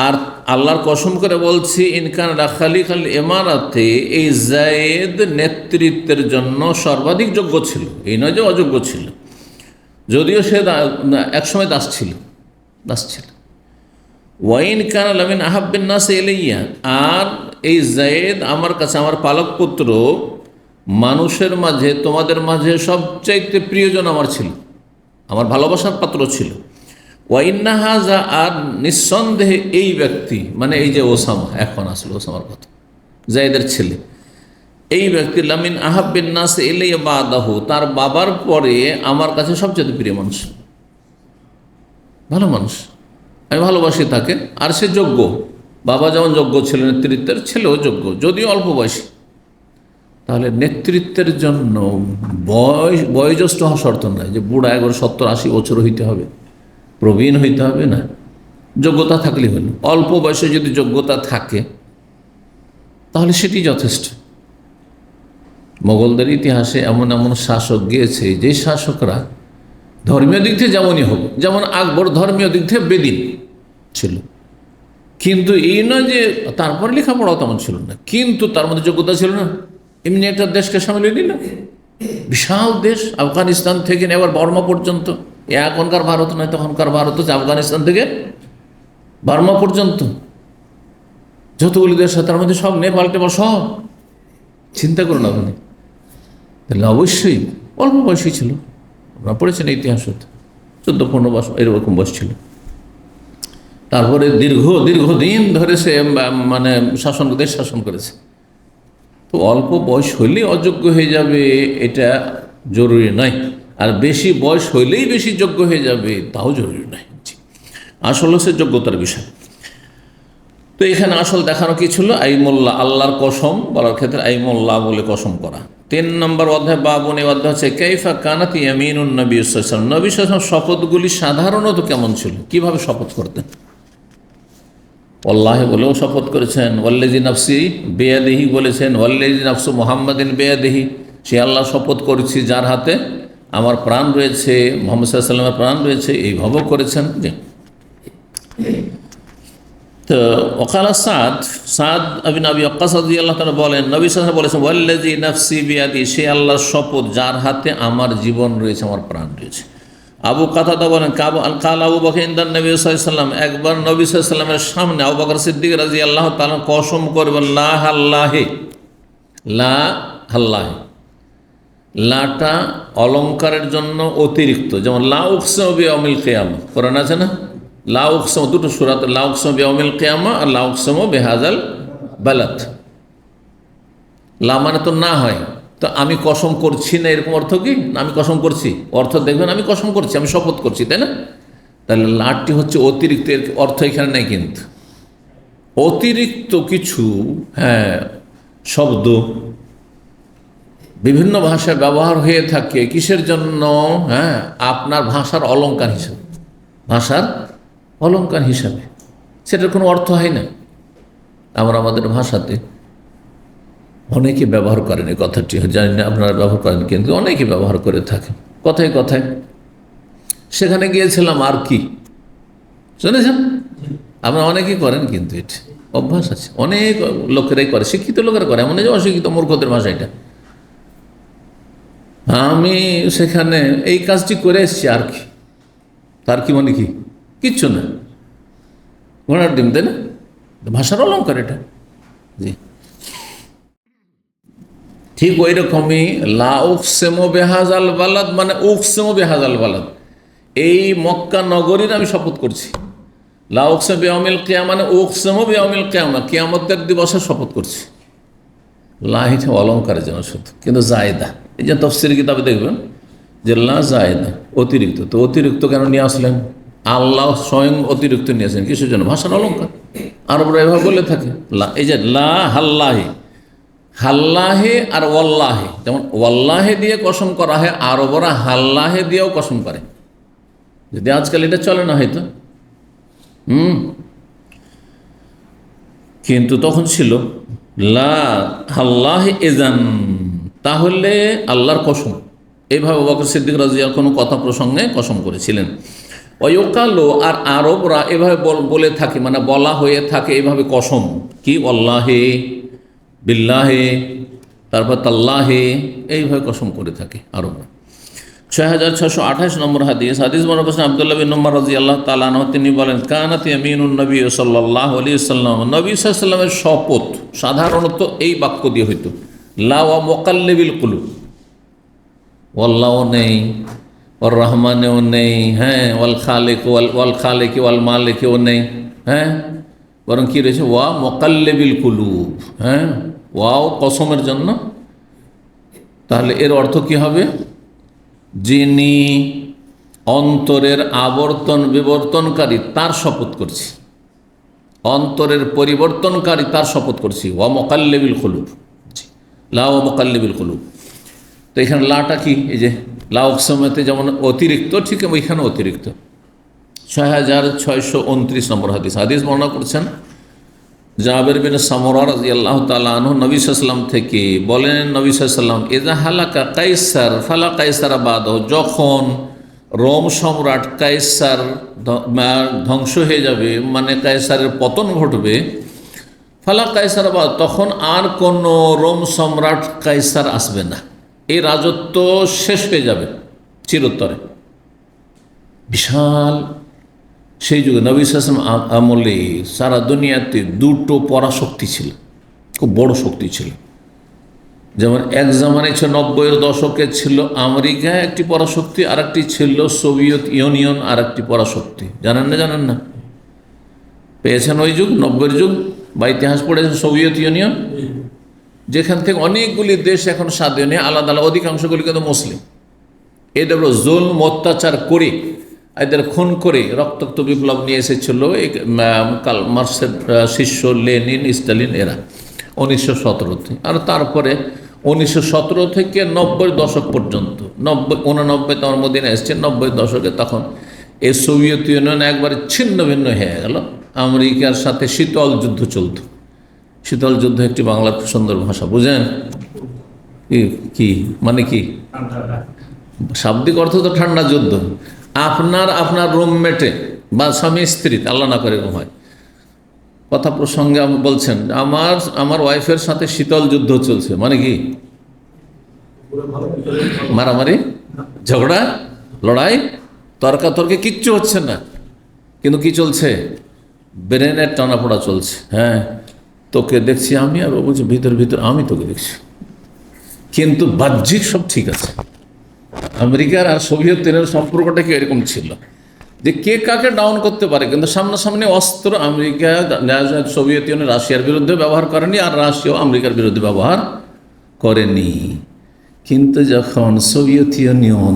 আর আল্লাহর কসম করে বলছি, ইনকান আল্লাহ খালিকা লিল ইমারাতে, এই জায়েদ নেতৃত্বের জন্য সর্বাধিক যোগ্য ছিল। এই নয় যে অযোগ্য ছিল, যদিও সে একসময় দাস ছিল। ওয়াইন কানা লামিন আহাব্বিন নাস ইলাইয়া, আর এই জায়েদ আমার কাছে, আমার পালক পুত্র, মানুষের মাঝে, তোমাদের মাঝে সবচাইতে প্রিয়জন আমার ছিল, আমার ভালোবাসার পাত্র ছিল। ওয়াইন্না হাজা, আর নিঃসন্দেহে এই ব্যক্তি, মানে এই যে ওসামা, এখন আসলে ওসামার কথা, জায়েদের ছেলে, এই ব্যক্তি লামিন আহাব্বিন নাস ইলাইয়া বাদাহু, তার বাবার পরে আমার কাছে সবচেয়ে প্রিয় মানুষ, ভালো মানুষ, আমি ভালোবাসি তাকে। আর সে যোগ্য, বাবা যেমন যোগ্য ছিল নেতৃত্বের, ছেলেও যোগ্য, যদিও অল্প বয়সী। তাহলে নেতৃত্বের জন্য বয়োজ্যেষ্ঠ হওয়া শর্ত নয়, যে বুড়া 70-80 বছর হইতে হবে, প্রবীণ হইতে হবে না, যোগ্যতা থাকলে হলো। অল্প বয়সে যদি যোগ্যতা থাকে তাহলে সেটি যথেষ্ট। মোগলদের ইতিহাসে এমন এমন শাসক গিয়েছে, যে শাসকরা ধর্মীয় দিক থেকে যেমনই হোক, যেমন আকবর ধর্মীয় দিক থেকে বেদিন ছিল, কিন্তু এই নয় যে তারপরে লেখাপড়াও তেমন ছিল না, কিন্তু তার মধ্যে যোগ্যতা ছিল না। এমনি একটা দেশকে সামলে নিল, বিশাল দেশ, আফগানিস্তান থেকে আবার বর্মা পর্যন্ত। এখনকার ভারত নয়, তখনকার ভারত হচ্ছে আফগানিস্তান থেকে বর্মা পর্যন্ত যতগুলি দেশ, তার মধ্যে সব নেপাল টেপাল সব। চিন্তা করুন আপনি, তাহলে অবশ্যই অল্প বয়সী ছিল। আমরা পড়েছেন ইতিহাস, 14-15 বছর এরকম বয়স ছিল। তারপরে দীর্ঘদিন ধরে সে মানে দেশ শাসন করেছে। তো অল্প বয়স হইলেই অযোগ্য হয়ে যাবে এটা জরুরি নয়, আর বেশি বয়স হইলেই বেশি যোগ্য হয়ে যাবে তাও জরুরি নয়। আসল হচ্ছে যোগ্যতার বিষয়। তো এখানে আসল দেখানো কি ছিল? আইমুল্লাহ, আল্লাহর কসম বলার ক্ষেত্রে আইমুল্লাহ বলে কসম করা। 3 নম্বর অধ্যায় বাবুন, এই অধ্যায় হচ্ছে কাইফা কানাত ইয়ামিনুন নবী সাল্লাল্লাহু আলাইহি ওয়াসাল্লাম। নবী সাল্লাল্লাহু আলাইহি ওয়াসাল্লাম শপথগুলি সাধারণত কেমন ছিল, কিভাবে শপথ করতেন? আল্লাহ বলেও শপথ করেছেন, ওয়াল্লাযী নাফসি বিয়াদিহি বলেছেন, ওয়াল্লাযী নাফসু মুহাম্মাদিন বিয়াদিহি, সে আল্লাহ শপথ করেছি যার হাতে আমার প্রাণ রয়েছে, মুহাম্মদ সাল্লাল্লাহু আলাইহি ওয়াসাল্লামের প্রাণ রয়েছে, এইভাবেও করেছেন। যে তো ওকালা সাদ বিন আবি ওয়াক্কাস রাদিয়াল্লাহু তাআলা বলেন, নবী সাল্লাল্লাহু আলাইহি ওয়াসাল্লাম বলেছেন, ওয়াল্লাযী নাফসি বিয়াদি, সে আল্লাহর শপথ যার হাতে আমার জীবন রয়েছে, আমার প্রাণ রয়েছে। আবু কাতাদা বলেন, কাল আবু বকর ইনদান নবী সাল্লাল্লাহু আলাইহি ওয়াসাল্লাম, একবার নবী সাল্লাল্লাহু আলাইহি ওয়াসাল্লামের সামনে আবু বকর সিদ্দিক রাদিয়াল্লাহু তাআলা কসম করবেন, লা হাল্লাহি, লা হাল্লাহি, লাটা অলঙ্কারের জন্য অতিরিক্ত, যেমন লা উকসিমু বিয়াউমিল কিয়ামা, কোরআন আছে না? লা উকসিমু, দুটো সূরাতে লা উকসিমু বিয়াউমিল কিয়ামা আর লা উকসিমু বিহাযাল বালাদ। লা মানে তো না হয়, তো আমি কসম করছি না, এরকম অর্থ কি? না আমি কসম করছি, অর্থ দেখবেন আমি কসম করছি, আমি শপথ করছি, তাই না? তাহলে লাটটি হচ্ছে অতিরিক্ত, এর অর্থ এখানে নেই। কিন্তু অতিরিক্ত কিছু শব্দ বিভিন্ন ভাষায় ব্যবহার হয়ে থাকে কিসের জন্য? আপনার ভাষার অলংকার হিসাবে, ভাষার অলংকার হিসাবে। সেটার কোনো অর্থ হয় না। আমরা আমাদের ভাষাতে অনেকে ব্যবহার করেন এই কথাটি, জানি না আপনারা ব্যবহার করেন, কিন্তু অনেকে ব্যবহার করে থাকেন কথায় কথায়। সেখানে গিয়েছিলাম আর কি, শুনেছেন? আমরা অনেকেই করেন, কিন্তু এটা অভ্যাস আছে, অনেক লোকেরাই করে, শিক্ষিত লোকেরা করে, এমন যে অশিক্ষিত মূর্খদের ভাষা এটা। আমি সেখানে এই কাজটি করে এসেছি আর কি। তার কি মানে কি? কিচ্ছু না, ঘোড়ার ডিম, তাই না? ভাষার অলঙ্কার এটা। জি, ঠিক ওই রকমই লা উকসিমু বিহাযাল বালাদ মানে উকসিমু বিহাযাল বালাদ, এই মক্কা নগরীর আমি শপথ করছি। লা উকসিমু বিয়াউমিল কিয়ামা মানে উকসিমু বিয়াউমিল কিয়ামা, কিয়ামতের দিবসে শপথ করছি। লা এটা অলঙ্কারের জন্য শুধু, কিন্তু জায়েদা, এই যে তাফসীর কিতাবে দেখবেন যে লা জায়েদা, অতিরিক্ত। তো অতিরিক্ত কেন নিয়ে আসলেন? আল্লাহ স্বয়ং অতিরিক্ত নিয়ে আসেন কিসের জন্য? ভাষার অলঙ্কার। আরবরা এভাবে বলে থাকে। লা, এই যে লা হাল্লাহি, হাল্লাহে আর ওয়াল্লাহে, যেমন ওয়াল্লাহে দিয়ে কসম করা হয়, আরবরা হাল্লাহে দিয়েও কসম করে। যদি আজকাল এটা চলে না হয়তো, কিন্তু তখন ছিল লা হাল্লাহে এজান, তাহলে আল্লাহর কসম। এইভাবে আবু বকর সিদ্দিক রাদিয়াল্লাহু আনহু কোনো কথা প্রসঙ্গে কসম করেছিলেন। ওয়ায়ুকালো, আর আরবরা এভাবে বলে থাকে, মানে বলা হয়ে থাকে এইভাবে কসম, কি? ওয়াল্লাহে, বিল্লাহে, তারপর তাল্লাহে, এইভাবে কসম করে থাকে আরবরা। 6628 নম্বর হাদিস বর্ণনা করেছেন আব্দুল্লাহ বিন উমর রাদিয়াল্লাহু তাআলা আনহু, তিনি বলেন কানাত ইয়ামিনুন নবী সাল্লাল্লাহু আলাইহি ওয়াসাল্লাম, নবী সাল্লাল্লাহু আলাইহি ওয়াসাল্লামের শপথ সাধারণত এই বাক্য দিয়ে হইতো, লা ওয়া মুকাল্লিবিল কুলুব, ওয়াল্লাহও নেই, ওয়ার রহমানেও নেই, ওয়াল খালিক ওয়াল খালিক ওয়াল মালিকও নেই, বরং কি রয়েছে? ওয়া মুকাল্লিবিল কুলুব, ওয়াও কসমের জন্য। তাহলে এর অর্থ কি হবে? যিনি অন্তরের আবর্তন বিবর্তনকারী তার শপথ করছি, অন্তরের পরিবর্তনকারী তার শপথ করছি। ওয়া মুকাল্লিবিল কুলুব, লা ওয়া মুকাল্লিবিল কুলুব। তো এখানে লাটা কি? এই যে লা উকসিমুতে যেমন অতিরিক্ত, ঠিক ওইখানে অতিরিক্ত। 6629 নম্বর হাদিস বর্ণনা করছেন জাবের বিন সামরা রাদিয়াল্লাহু তাআলা আনহু, নবী সাল্লাল্লাহু আলাইহি ওয়াসাল্লাম থেকে বলেন, নবী সাল্লাল্লাহু আলাইহি ওয়াসাল্লাম ইযা হালাকা কাইসার ফালা কাইসার বাদাহু, যখন রোম সম্রাট কাইসার ধ্বংস হয়ে যাবে, মানে কাইসারের পতন ঘটবে, ফালা কাইসার বাদ, তখন আর কোন রোম সম্রাট কাইসার আসবে না, এই রাজত্ব শেষ হয়ে যাবে চিরতরে। বিশাল সেই যুগে নবী সাল্লাল্লাহু আলাইহি ওয়াসাল্লাম আমলে সারা দুনিয়াতে দুটো পরাশক্তি ছিল, খুব বড় শক্তি ছিল। যেমন এক জামানায় ছিল 90-এর দশকে ছিল আমেরিকা একটি পরাশক্তি, আর একটি ছিল সোভিয়েত ইউনিয়ন, আর একটি পরাশক্তি। জানেন না? পেয়েছেন ওই যুগ, 90-এর যুগ, বা ইতিহাস পড়েছেন সোভিয়েত ইউনিয়ন, যেখান থেকে অনেকগুলি দেশ এখন স্বাধীন, আলাদা আলাদা, অধিকাংশগুলি কিন্তু মুসলিম। এদের জুলম অত্যাচার করে, এদের খুন করে রক্তাক্ত বিপ্লব নিয়ে এসেছিল এই কার্ল মার্কসের শিষ্য লেনিন, স্টালিন, এরা 1917-তে। আর তারপরে 1917 থেকে 90-এর দশক পর্যন্ত, 89 তোমার মদিনা এসছে, 90-এর দশকে তখন এই সোভিয়েত ইউনিয়ন একবারে ছিন্ন ভিন্ন হয়ে গেল। আমেরিকার সাথে শীতল যুদ্ধ চলত। শীতল যুদ্ধ একটি বাংলার সুন্দর ভাষা, বুঝেন কি মানে? কি শাব্দিক অর্থ তো ঠান্ডা যুদ্ধ। আপনার রুমমেটে বা স্বামী স্ত্রী, আল্লাহ না করে এরকম হয়, কথা প্রসঙ্গে বলছেন আমার ওয়াইফের সাথে শীতল যুদ্ধ চলছে, মানে কি? মারামারি, ঝগড়া, লড়াই, তর্কাতর্কি কিচ্ছু হচ্ছে না, কিন্তু কি চলছে? ব্রেনের টানাপোড়া চলছে। তোকে দেখছি আমি, আর ও বলছে ভিতর আমি তোকে দেখছি। কিন্তু বাহ্যিক সব ঠিক আছে। আমেরিকার আর সোভিয়েত ইউনিয়নের সম্পর্কটা কি এরকম ছিল যে কে কাকে ডাউন করতে পারে, কিন্তু সামনাসামনি অস্ত্র আমেরিকা সোভিয়েত ইউনিয়ন রাশিয়ার বিরুদ্ধে ব্যবহার করেনি, আর রাশিয়াও আমেরিকার বিরুদ্ধে ব্যবহার করেনি। কিন্তু যখন সোভিয়েত ইউনিয়ন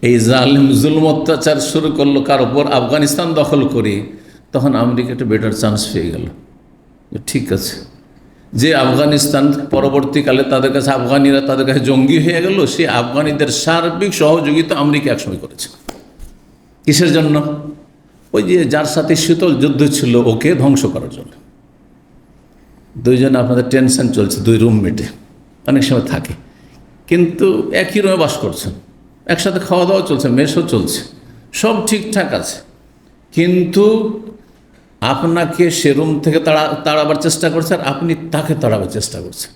এই জালিম জুলম অত্যাচার শুরু করলো কার ওপর, আফগানিস্তান দখল করে, তখন আমেরিকা একটা বেটার চান্স পেয়ে গেল। ঠিক আছে, যে আফগানিস্তান পরবর্তীকালে আফগানিরা তাদের কাছে জঙ্গি হয়ে গেল, সেই আফগানিদের সার্বিক সহযোগিতা আমেরিকা একসময় করেছে। কিসের জন্য? ওই যে যার সাথে শীতল যুদ্ধ ছিল ওকে ধ্বংস করার জন্য। দুইজনে আপনাদের টেনশন চলছে, দুই রুমমেটে অনেক সময় থাকে, কিন্তু একই রুমে বাস করছেন, একসাথে খাওয়া দাওয়া চলছে, মেসও চলছে, সব ঠিকঠাক আছে, কিন্তু আপনাকে সে রুম থেকে তাড়াবার চেষ্টা করছে, আর আপনি তাকে তাড়াবার চেষ্টা করছেন।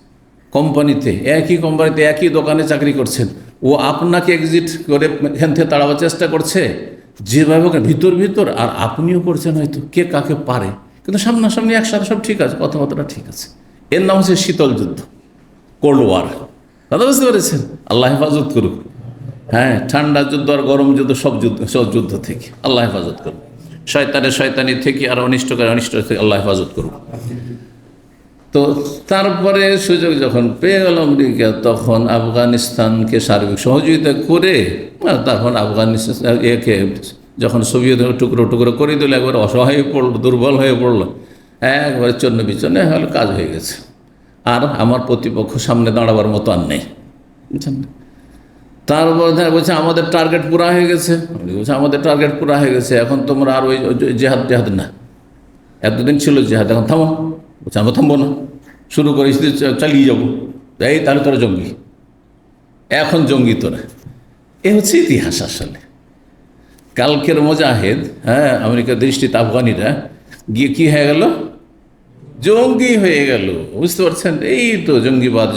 কোম্পানিতে, একই কোম্পানিতে একই দোকানে চাকরি করছেন, ও আপনাকে এক্সিট করে এখান থেকে তাড়াবার চেষ্টা করছে যেভাবে ভিতর, আর আপনিও করছেন হয়তো, কে কাকে পারে, কিন্তু সামনাসামনি একসাথে সব ঠিক আছে, কথাবার্তা ঠিক আছে। এর নাম হচ্ছে শীতল যুদ্ধ, কোল্ড ওয়ার। কথা বুঝতে পেরেছেন? আল্লাহ হেফাজত করুক। ঠান্ডা যুদ্ধ আর গরম যুদ্ধ, সব যুদ্ধ থেকে আল্লাহ হেফাজত করুক, শয়তানি থেকে আর অনিষ্ট থেকে আল্লাহ হেফাজত করুক। তো তারপরে সুযোগ যখন পেয়ে গেল আমেরিকা, তখন আফগানিস্তানকে সার্বিক সহযোগিতা করে, তখন আফগানিস্তান একে যখন সোভিয়েত টুকরো করে দিল, একবার অসহায় হয়ে পড়লো, দুর্বল হয়ে পড়লো, একবারে চন্ন বিচন্ন হলে কাজ হয়ে গেছে। আর আমার প্রতিপক্ষ সামনে দাঁড়াবার মতো আর নেই, বুঝছেন? তারপর বলছে আমাদের টার্গেট পুরা হয়ে গেছে, আমাদের টার্গেট পুরা হয়ে গেছে, এখন তোমরা আর ওই জেহাদ না, এতদিন ছিল জেহাদ, এখন থামো। বলছে আমরা থামবো না, শুরু করে চালিয়ে যাবো, তাহলে তোরা জঙ্গি, এখন জঙ্গি তোরা। এ হচ্ছে ইতিহাস আসলে। কালকের মুজাহিদ, আমেরিকার দৃষ্টিতে আফগানিরা গিয়ে কি হয়ে গেল? জঙ্গি হয়ে গেল। বুঝতে পারছেন? এই তো জঙ্গিবাদ,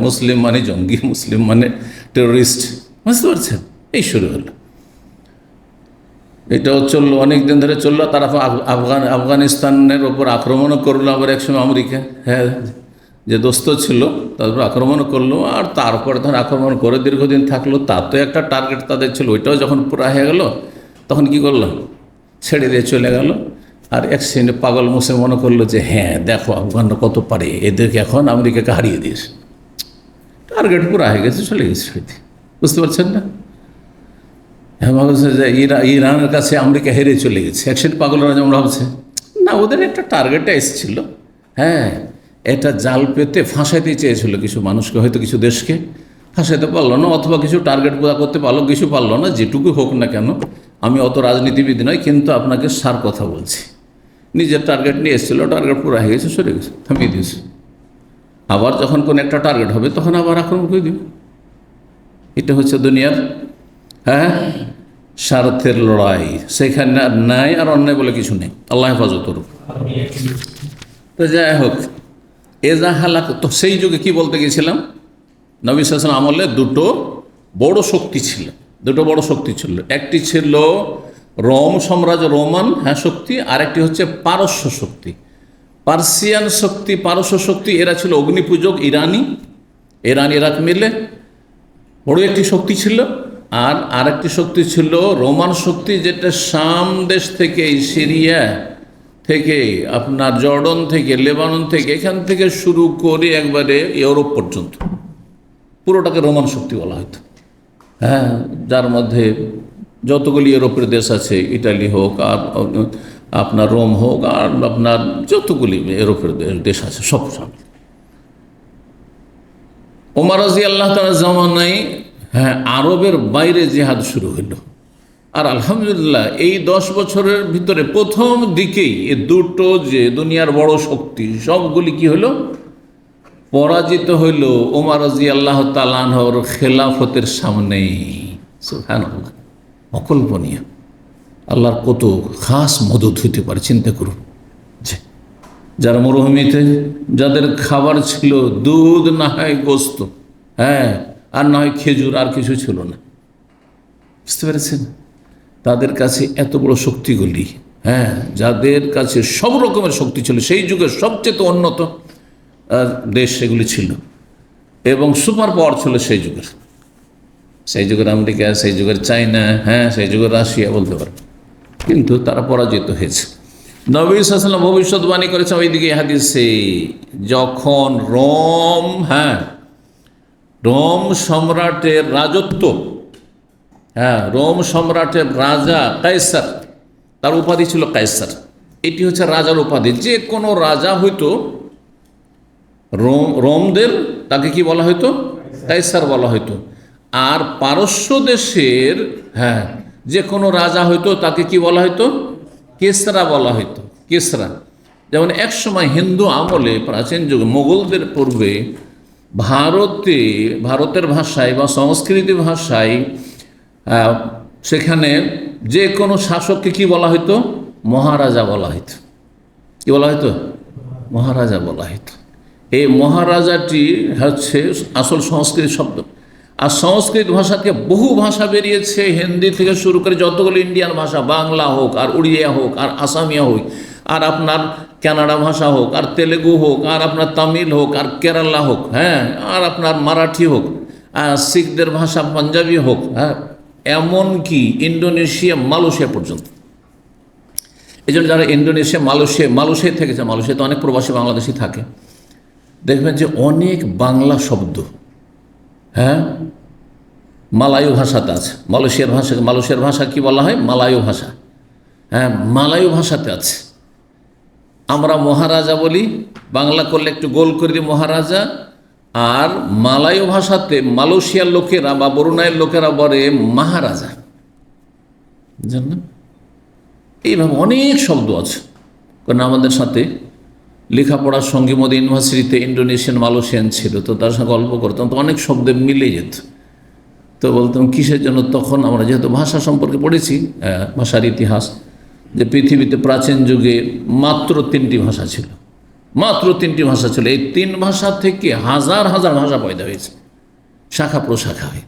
মুসলিম মানে জঙ্গি, মুসলিম মানে টেরোরিস্ট। বুঝতে পারছেন? এই শুরু হলো। এটাও চললো, অনেক দিন ধরে চললো। তারা আফগানিস্তানের ওপর আক্রমণও করলো আবার একসময় আমেরিকা, যে দোস্ত ছিল তারপর আক্রমণও করলো, আর তারপর আক্রমণ করে দীর্ঘদিন থাকলো। তার তো একটা টার্গেট তাদের ছিল, ওইটাও যখন পুরা হয়ে গেল, তখন কি করলো? ছেড়ে দিয়ে চলে গেল। আর এক শ্রেণী পাগল মুসে মনে করলো যে দেখো আফগানরা কত পারে, এদেরকে এখন আমেরিকাকে হারিয়ে দিয়েছে, টার্গেট পুরা হয়ে গেছে, চলে গেছে। বুঝতে পারছেন না? ভাবছে যে ইরানের কাছে আমেরিকা হেরে চলে গেছে। এক শ্রেণী পাগলরা যেমন ভাবছে, না, ওদের একটা টার্গেটটা এসেছিল, এটা জাল পেতে ফাঁসাইতে চেয়েছিল কিছু মানুষকে, হয়তো কিছু দেশকে ফাঁসাইতে পারলো না, অথবা কিছু টার্গেট পুরা করতে পারলো, কিছু পারলো না। যেটুকু হোক না কেন, আমি অত রাজনীতিবিদ নয়, কিন্তু আপনাকে সার কথা বলছি, নিজের টার্গেট নিয়ে এসেছিল, টার্গেট পুরা হয়ে গেছে, সরে গেছে, থামিয়ে দিয়েছে। আবার যখন কোন একটা টার্গেট হবে, তখন আবার আক্রমণ করে দিবে। এটা হচ্ছে দুনিয়ার স্বার্থের লড়াই। সেখানে ন্যায় আর অন্যায় বলে কিছু নেই, আল্লাহ হেফাজত করুক। তো যাই হোক, এজাহালাক, তো সেই যুগে কি বলতে গেছিলাম, নবী সাল্লাল্লাহু আলাইহি ওয়াসাল্লাম আমলে দুটো বড় শক্তি ছিল। একটি ছিল রোম সাম্রাজ্য, রোমান শক্তি, আর একটি হচ্ছে পারস্য শক্তি, পার্সিয়ান শক্তি, পারস্য শক্তি। এরা ছিল অগ্নিপূজক, ইরান ইরাক মিলে বড় একটি শক্তি ছিল। আর আরেকটি শক্তি ছিল রোমান শক্তি, যেটা শাম দেশ থেকে, সিরিয়া থেকে, আপনার জর্ডন থেকে, লেবানন থেকে, এখান থেকে শুরু করে একবারে ইউরোপ পর্যন্ত পুরোটাকে রোমান শক্তি বলা হতো। যার মধ্যে যতগুলি ইউরোপের দেশ আছে, ইটালি হোক, আর আপনার রোম হোক, আর আপনার যতগুলি ইউরোপের দেশ আছে, সব সামনে। ওমর রাদিয়াল্লাহু তাআলার জামানায় আরবের বাইরে জিহাদ শুরু হলো। আর আলহামদুলিল্লাহ এই 10 বছরের ভিতরে প্রথম দিকেই এ দুটো যে দুনিয়ার বড় শক্তি, সবগুলি কি হলো? পরাজিত হইল ওমর রাদিয়াল্লাহু তাআলা আনহুর খেলাফতের সামনেই। সুবহানাল্লাহ, অকল্পনীয়। আল্লাহর কত খাস মদত হইতে পারে, চিন্তা করুন। যারা মরুভূমিতে, যাদের খাবার ছিল দুধ, না হয় গোস্ত, আর না হয় খেজুর, আর কিছু ছিল না। বুঝতে পেরেছেন? তাদের কাছে এত বড় শক্তিগুলি, যাদের কাছে সব রকমের শক্তি ছিল, সেই যুগের সবচেয়ে উন্নত দেশ সেগুলি ছিল। এবং সুপার পাওয়ার ছিল সেই যুগের আমেরিকা, সেই যুগের চায়না, হ্যাঁ, সেই যুগের রাশিয়া বলতে পারে, কিন্তু তারা পরাজিত হয়েছে। নবী সাল্লাল্লাহু আলাইহি ওয়াসাল্লাম ভবিষ্যৎবাণী করেছেন ওইদিকে হাদিসে, যখন রোম সম্রাটের রাজত্ব, রোম সম্রাটের রাজা কায়সার, তার উপাধি ছিল কায়সার, এটি হচ্ছে রাজার উপাধি। যে কোনো রাজা হইতো রোমদের, তাকে কি বলা হইতো? কায়সার বলা হইতো। আর পারস্য দেশের যে কোনো রাজা হইতো তাকে কি বলা হইতো? কেসরা বলা হইতো, কেসরা। যেমন এক সময় হিন্দু আমলে, প্রাচীন যুগে, মোগলদের পূর্বে ভারতের ভাষায় বা সংস্কৃতি ভাষায় সেখানে যে কোনো শাসককে কি বলা হইতো? মহারাজা বলা হইতো। কি বলা হইতো? মহারাজা বলা হইতো। এই মহারাজাটি হচ্ছে আসল সংস্কৃত শব্দ। আর সংস্কৃত ভাষা থেকে বহু ভাষা বেরিয়েছে, হিন্দি থেকে শুরু করে যতগুলো ইন্ডিয়ান ভাষা, বাংলা হোক আর উড়িয়া হোক আর আসামিয়া হোক আর আপনার কানাডা ভাষা হোক আর তেলেগু হোক আর আপনার তামিল হোক আর কেরালা হোক, আর আপনার মারাঠি হোক আর শিখদের ভাষা পাঞ্জাবি হোক, এমনকি ইন্দোনেশিয়া, মালয়েশিয়া পর্যন্ত। এই জন্য যারা ইন্দোনেশিয়া, মালয়েশিয়া থেকেছে, মালয়েশিয়াতে অনেক প্রবাসী বাংলাদেশি থাকে, দেখবেন যে অনেক বাংলা শব্দ মালায়ু ভাষাতে আছে। মালয়েশিয়ার ভাষা কি বলা হয়? মালায়ু ভাষা। মালায়ু ভাষাতে আছে। আমরা মহারাজা বলি, বাংলা করলে একটু গোল করে দিই মহারাজা, আর মালায়ু ভাষাতে মালয়েশিয়ার লোকেরা বা বরুণাইয়ের লোকেরা বলে মহারাজা। জানেন, এইভাবে অনেক শব্দ আছে। কারণ আমাদের সাথে লেখাপড়ার সঙ্গে মধ্যে ইউনিভার্সিটিতে ইন্দোনেশিয়ান, মালয়েশিয়ান ছিল, তো তার সঙ্গে গল্প করতাম, তো অনেক শব্দ মিলে যেত। তো বলতাম কিসের জন্য? তখন আমরা যেহেতু ভাষা সম্পর্কে পড়েছি, ভাষার ইতিহাস, যে পৃথিবীতে প্রাচীন যুগে মাত্র 3টি ভাষা ছিল, মাত্র 3টি ভাষা ছিল। এই 3 ভাষা থেকে হাজার হাজার ভাষা পয়দা হয়েছে, শাখা প্রশাখা হয়ে।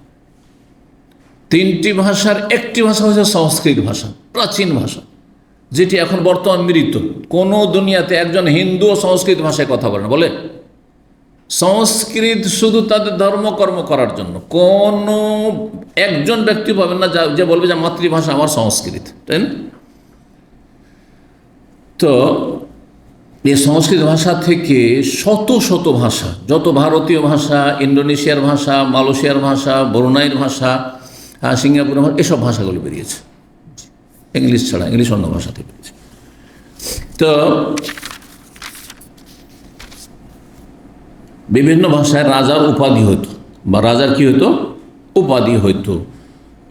3টি ভাষার একটি ভাষা হচ্ছে সংস্কৃত ভাষা, প্রাচীন ভাষা, যেটি এখন বর্তমান মৃত। কোনো দুনিয়াতে একজন হিন্দু ও সংস্কৃত ভাষায় কথা বলে না, বলে সংস্কৃত শুধু তাদের ধর্মকর্ম করার জন্য। কোনো একজন ব্যক্তি পাবেন না যে বলবে যে মাতৃভাষা আমার সংস্কৃত, তাই না? তো এই সংস্কৃত ভাষা থেকে শত শত ভাষা, যত ভারতীয় ভাষা, ইন্দোনেশিয়ার ভাষা, মালয়েশিয়ার ভাষা, ব্রুনাইয়ের ভাষা, সিঙ্গাপুরের ভাষা, এসব ভাষাগুলো বেরিয়েছে, ইংলিশ ছাড়া, ইংলিশ অন্য ভাষা থেকে বেরিয়েছে। তো বিভিন্ন ভাষায় রাজার উপাধি হতো, বা রাজার কি হতো? উপাধি হইতো।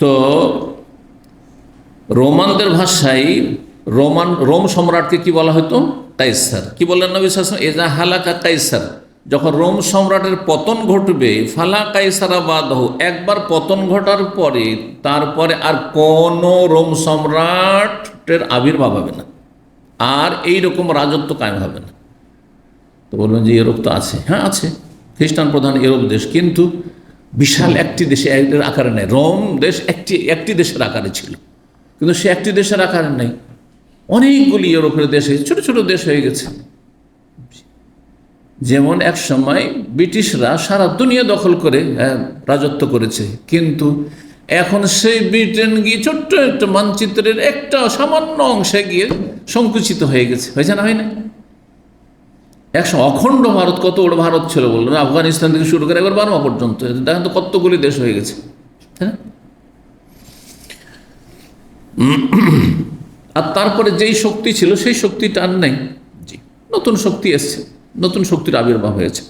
তো রোমানদের ভাষায় রোম সম্রাটকে কি বলা হতো? কাইসার। কি বললেন নবী সাল্লাল্লাহু আলাইহি ওয়াসাল্লাম? এজা হালাকা কাইসার, যখন রোম সম্রাটের পতন ঘটবে, ফালা কাইসারা বাদহু, একবার পতন ঘটার পরে তারপরে আর কোনো রোম সম্রাটের আবির্ভাব হবে না, আর এইরকম রাজত্ব কায়েম হবে না। তো বলবেন যে ইউরোপ তো আছে। হ্যাঁ আছে, খ্রিস্টান প্রধান ইউরোপ দেশ, কিন্তু বিশাল একটি দেশে এর আকারে নেই। রোম দেশ একটি দেশের আকারে ছিল, কিন্তু সে একটি দেশের আকারে নেই, অনেকগুলি ইউরোপের দেশ হয়েছে, ছোটো ছোটো দেশ হয়ে গেছে। যেমন এক সময় ব্রিটিশরা সারা দুনিয়া দখল করে রাজত্ব করেছে, কিন্তু এখন সেই ব্রিটেন গিয়ে ছোট্ট একটা মানচিত্রের একটা সামান্য অংশে গিয়ে সংকুচিত হয়ে গেছে, হয়েছে না? হয় না? একসময় অখণ্ড ভারত, কত বড় ভারত ছিল বললেন, আফগানিস্তান থেকে শুরু করে একবার বার্মা পর্যন্ত, দেখেন তো কতগুলি দেশ হয়ে গেছে, হ্যাঁ। আর তারপরে যেই শক্তি ছিল সেই শক্তিটা আর নেই। জি, নতুন শক্তি এসছে, নতুন শক্তির আবির্ভাব হয়েছে,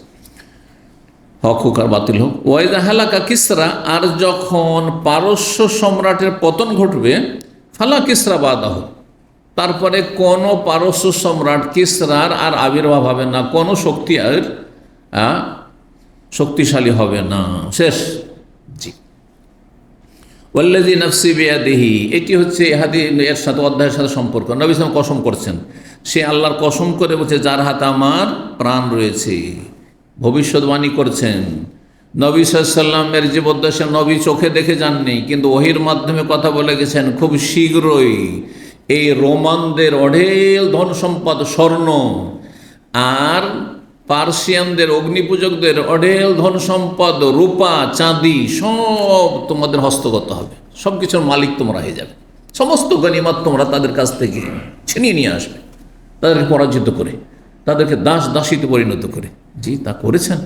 হক হোক আর বাতিল হোক। ওয়াইদা হালাকা কিসরা, আর যখন পারস্য সম্রাটের পতন ঘটবে, ফালা কিসরা বাদাহ, তারপরে কোনো পারস্য সম্রাট কিসরার আর আবির্ভাব হবে না, কোনো শক্তি আর শক্তিশালী হবে না, শেষ। জি, ওয়াল্লাযী নাফসি বিয়াদিহি, এটি হচ্ছে এর সাথে অধ্যায়ের সাথে সম্পর্ক। নবী সাল্লাল্লাহু আলাইহি ওয়াসাল্লাম কসম করছেন, সে আল্লাহর কসম করে বলছে যার হাতে আমার প্রাণ রয়েছে। ভবিষ্যৎবাণী করছেন। নবী সাল্লাল্লাহু আলাইহি ওয়াসাল্লামের জীবদ্দশায় নবী চোখে দেখে যাননি, কিন্তু ওহীর মাধ্যমে কথা বলে গেছেন, খুব শীঘ্রই এই রোমানদের অঢেল ধন সম্পদ, স্বর্ণ আর পার্সিয়ানদের অগ্নিপূজকদের অঢেল ধন সম্পদ, রূপা চাঁদি সব তোমাদের হস্তগত হবে, সব কিছুর মালিক তোমরা হয়ে যাবে। সমস্ত গনিমত তোমরা তাদের কাছ থেকে ছিনিয়ে নিয়ে আসবে, তাদেরকে পরাজিত করে, তাদেরকে দাস দাসীতে পরিণত করে। জি, তা করেছেন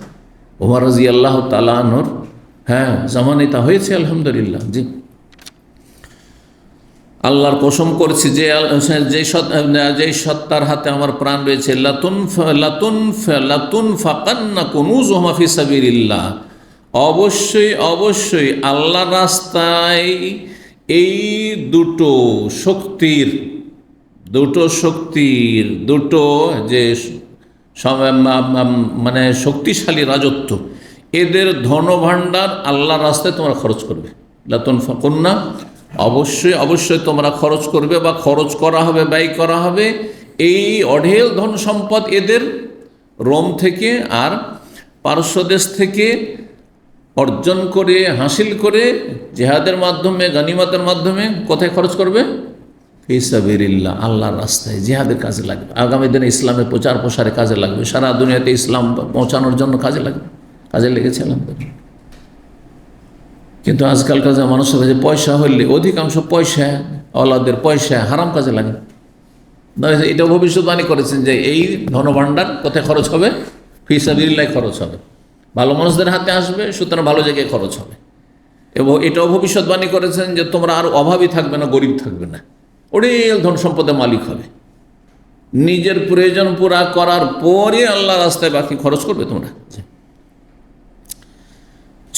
ওমর রাদিয়াল্লাহু তাআলা আনহুর জামানে তা হয়েছে আলহামদুলিল্লাহ। জি, আল্লাহর কসম করছি যে সত্তার হাতে আমার প্রাণ রয়েছে, লাতুন ফাকান্না কুনুজুহুম ফি সাবিলিল্লাহ, অবশ্যই অবশ্যই আল্লাহর রাস্তায় এই দুটো শক্তির যে মানে শক্তিশালী রাজত্ব, এদের ধনভাণ্ডার আল্লাহর রাস্তায় তোমরা খরচ করবে। লাতুন ফাকান্না, অবশ্যই অবশ্যই তোমরা খরচ করবে বা খরচ করা হবে, ব্যয় করা হবে এই অঢেল ধন সম্পদ এদের রোম থেকে আর পারস্য দেশ থেকে অর্জন করে, হাসিল করে, জিহাদের মাধ্যমে, গনিমতের মাধ্যমে কোথায় খরচ করবে? ফি সাবিলিল্লাহ, আল্লাহর রাস্তায়, জিহাদের কাজে লাগবে। আগামী দিনে ইসলামের প্রচার প্রসারে কাজে লাগবে, সারা দুনিয়াতে ইসলাম পৌঁছানোর জন্য কাজে লাগবে, কাজে লেগেছে আলহামদুলিল্লাহ। কিন্তু আজকালকার যে মানুষের কাছে পয়সা হইলে অধিকাংশ পয়সা, আওলাদের পয়সা হারাম কাজে লাগে। এটা ভবিষ্যৎবাণী করেছেন যে এই ধনভাণ্ডার কোথায় খরচ হবে? ফি সাবিলিল্লাহ খরচ হবে, ভালো মানুষদের হাতে আসবে, সুতরাং ভালো জায়গায় খরচ হবে। এবং এটাও ভবিষ্যৎবাণী করেছেন যে তোমরা আর অভাবী থাকবে না, গরিব থাকবে না, অঢেল ধন সম্পদের মালিক হবে। নিজের প্রয়োজন পুরা করার পরে আল্লাহ রাস্তায় বাকি খরচ করবে তোমরা।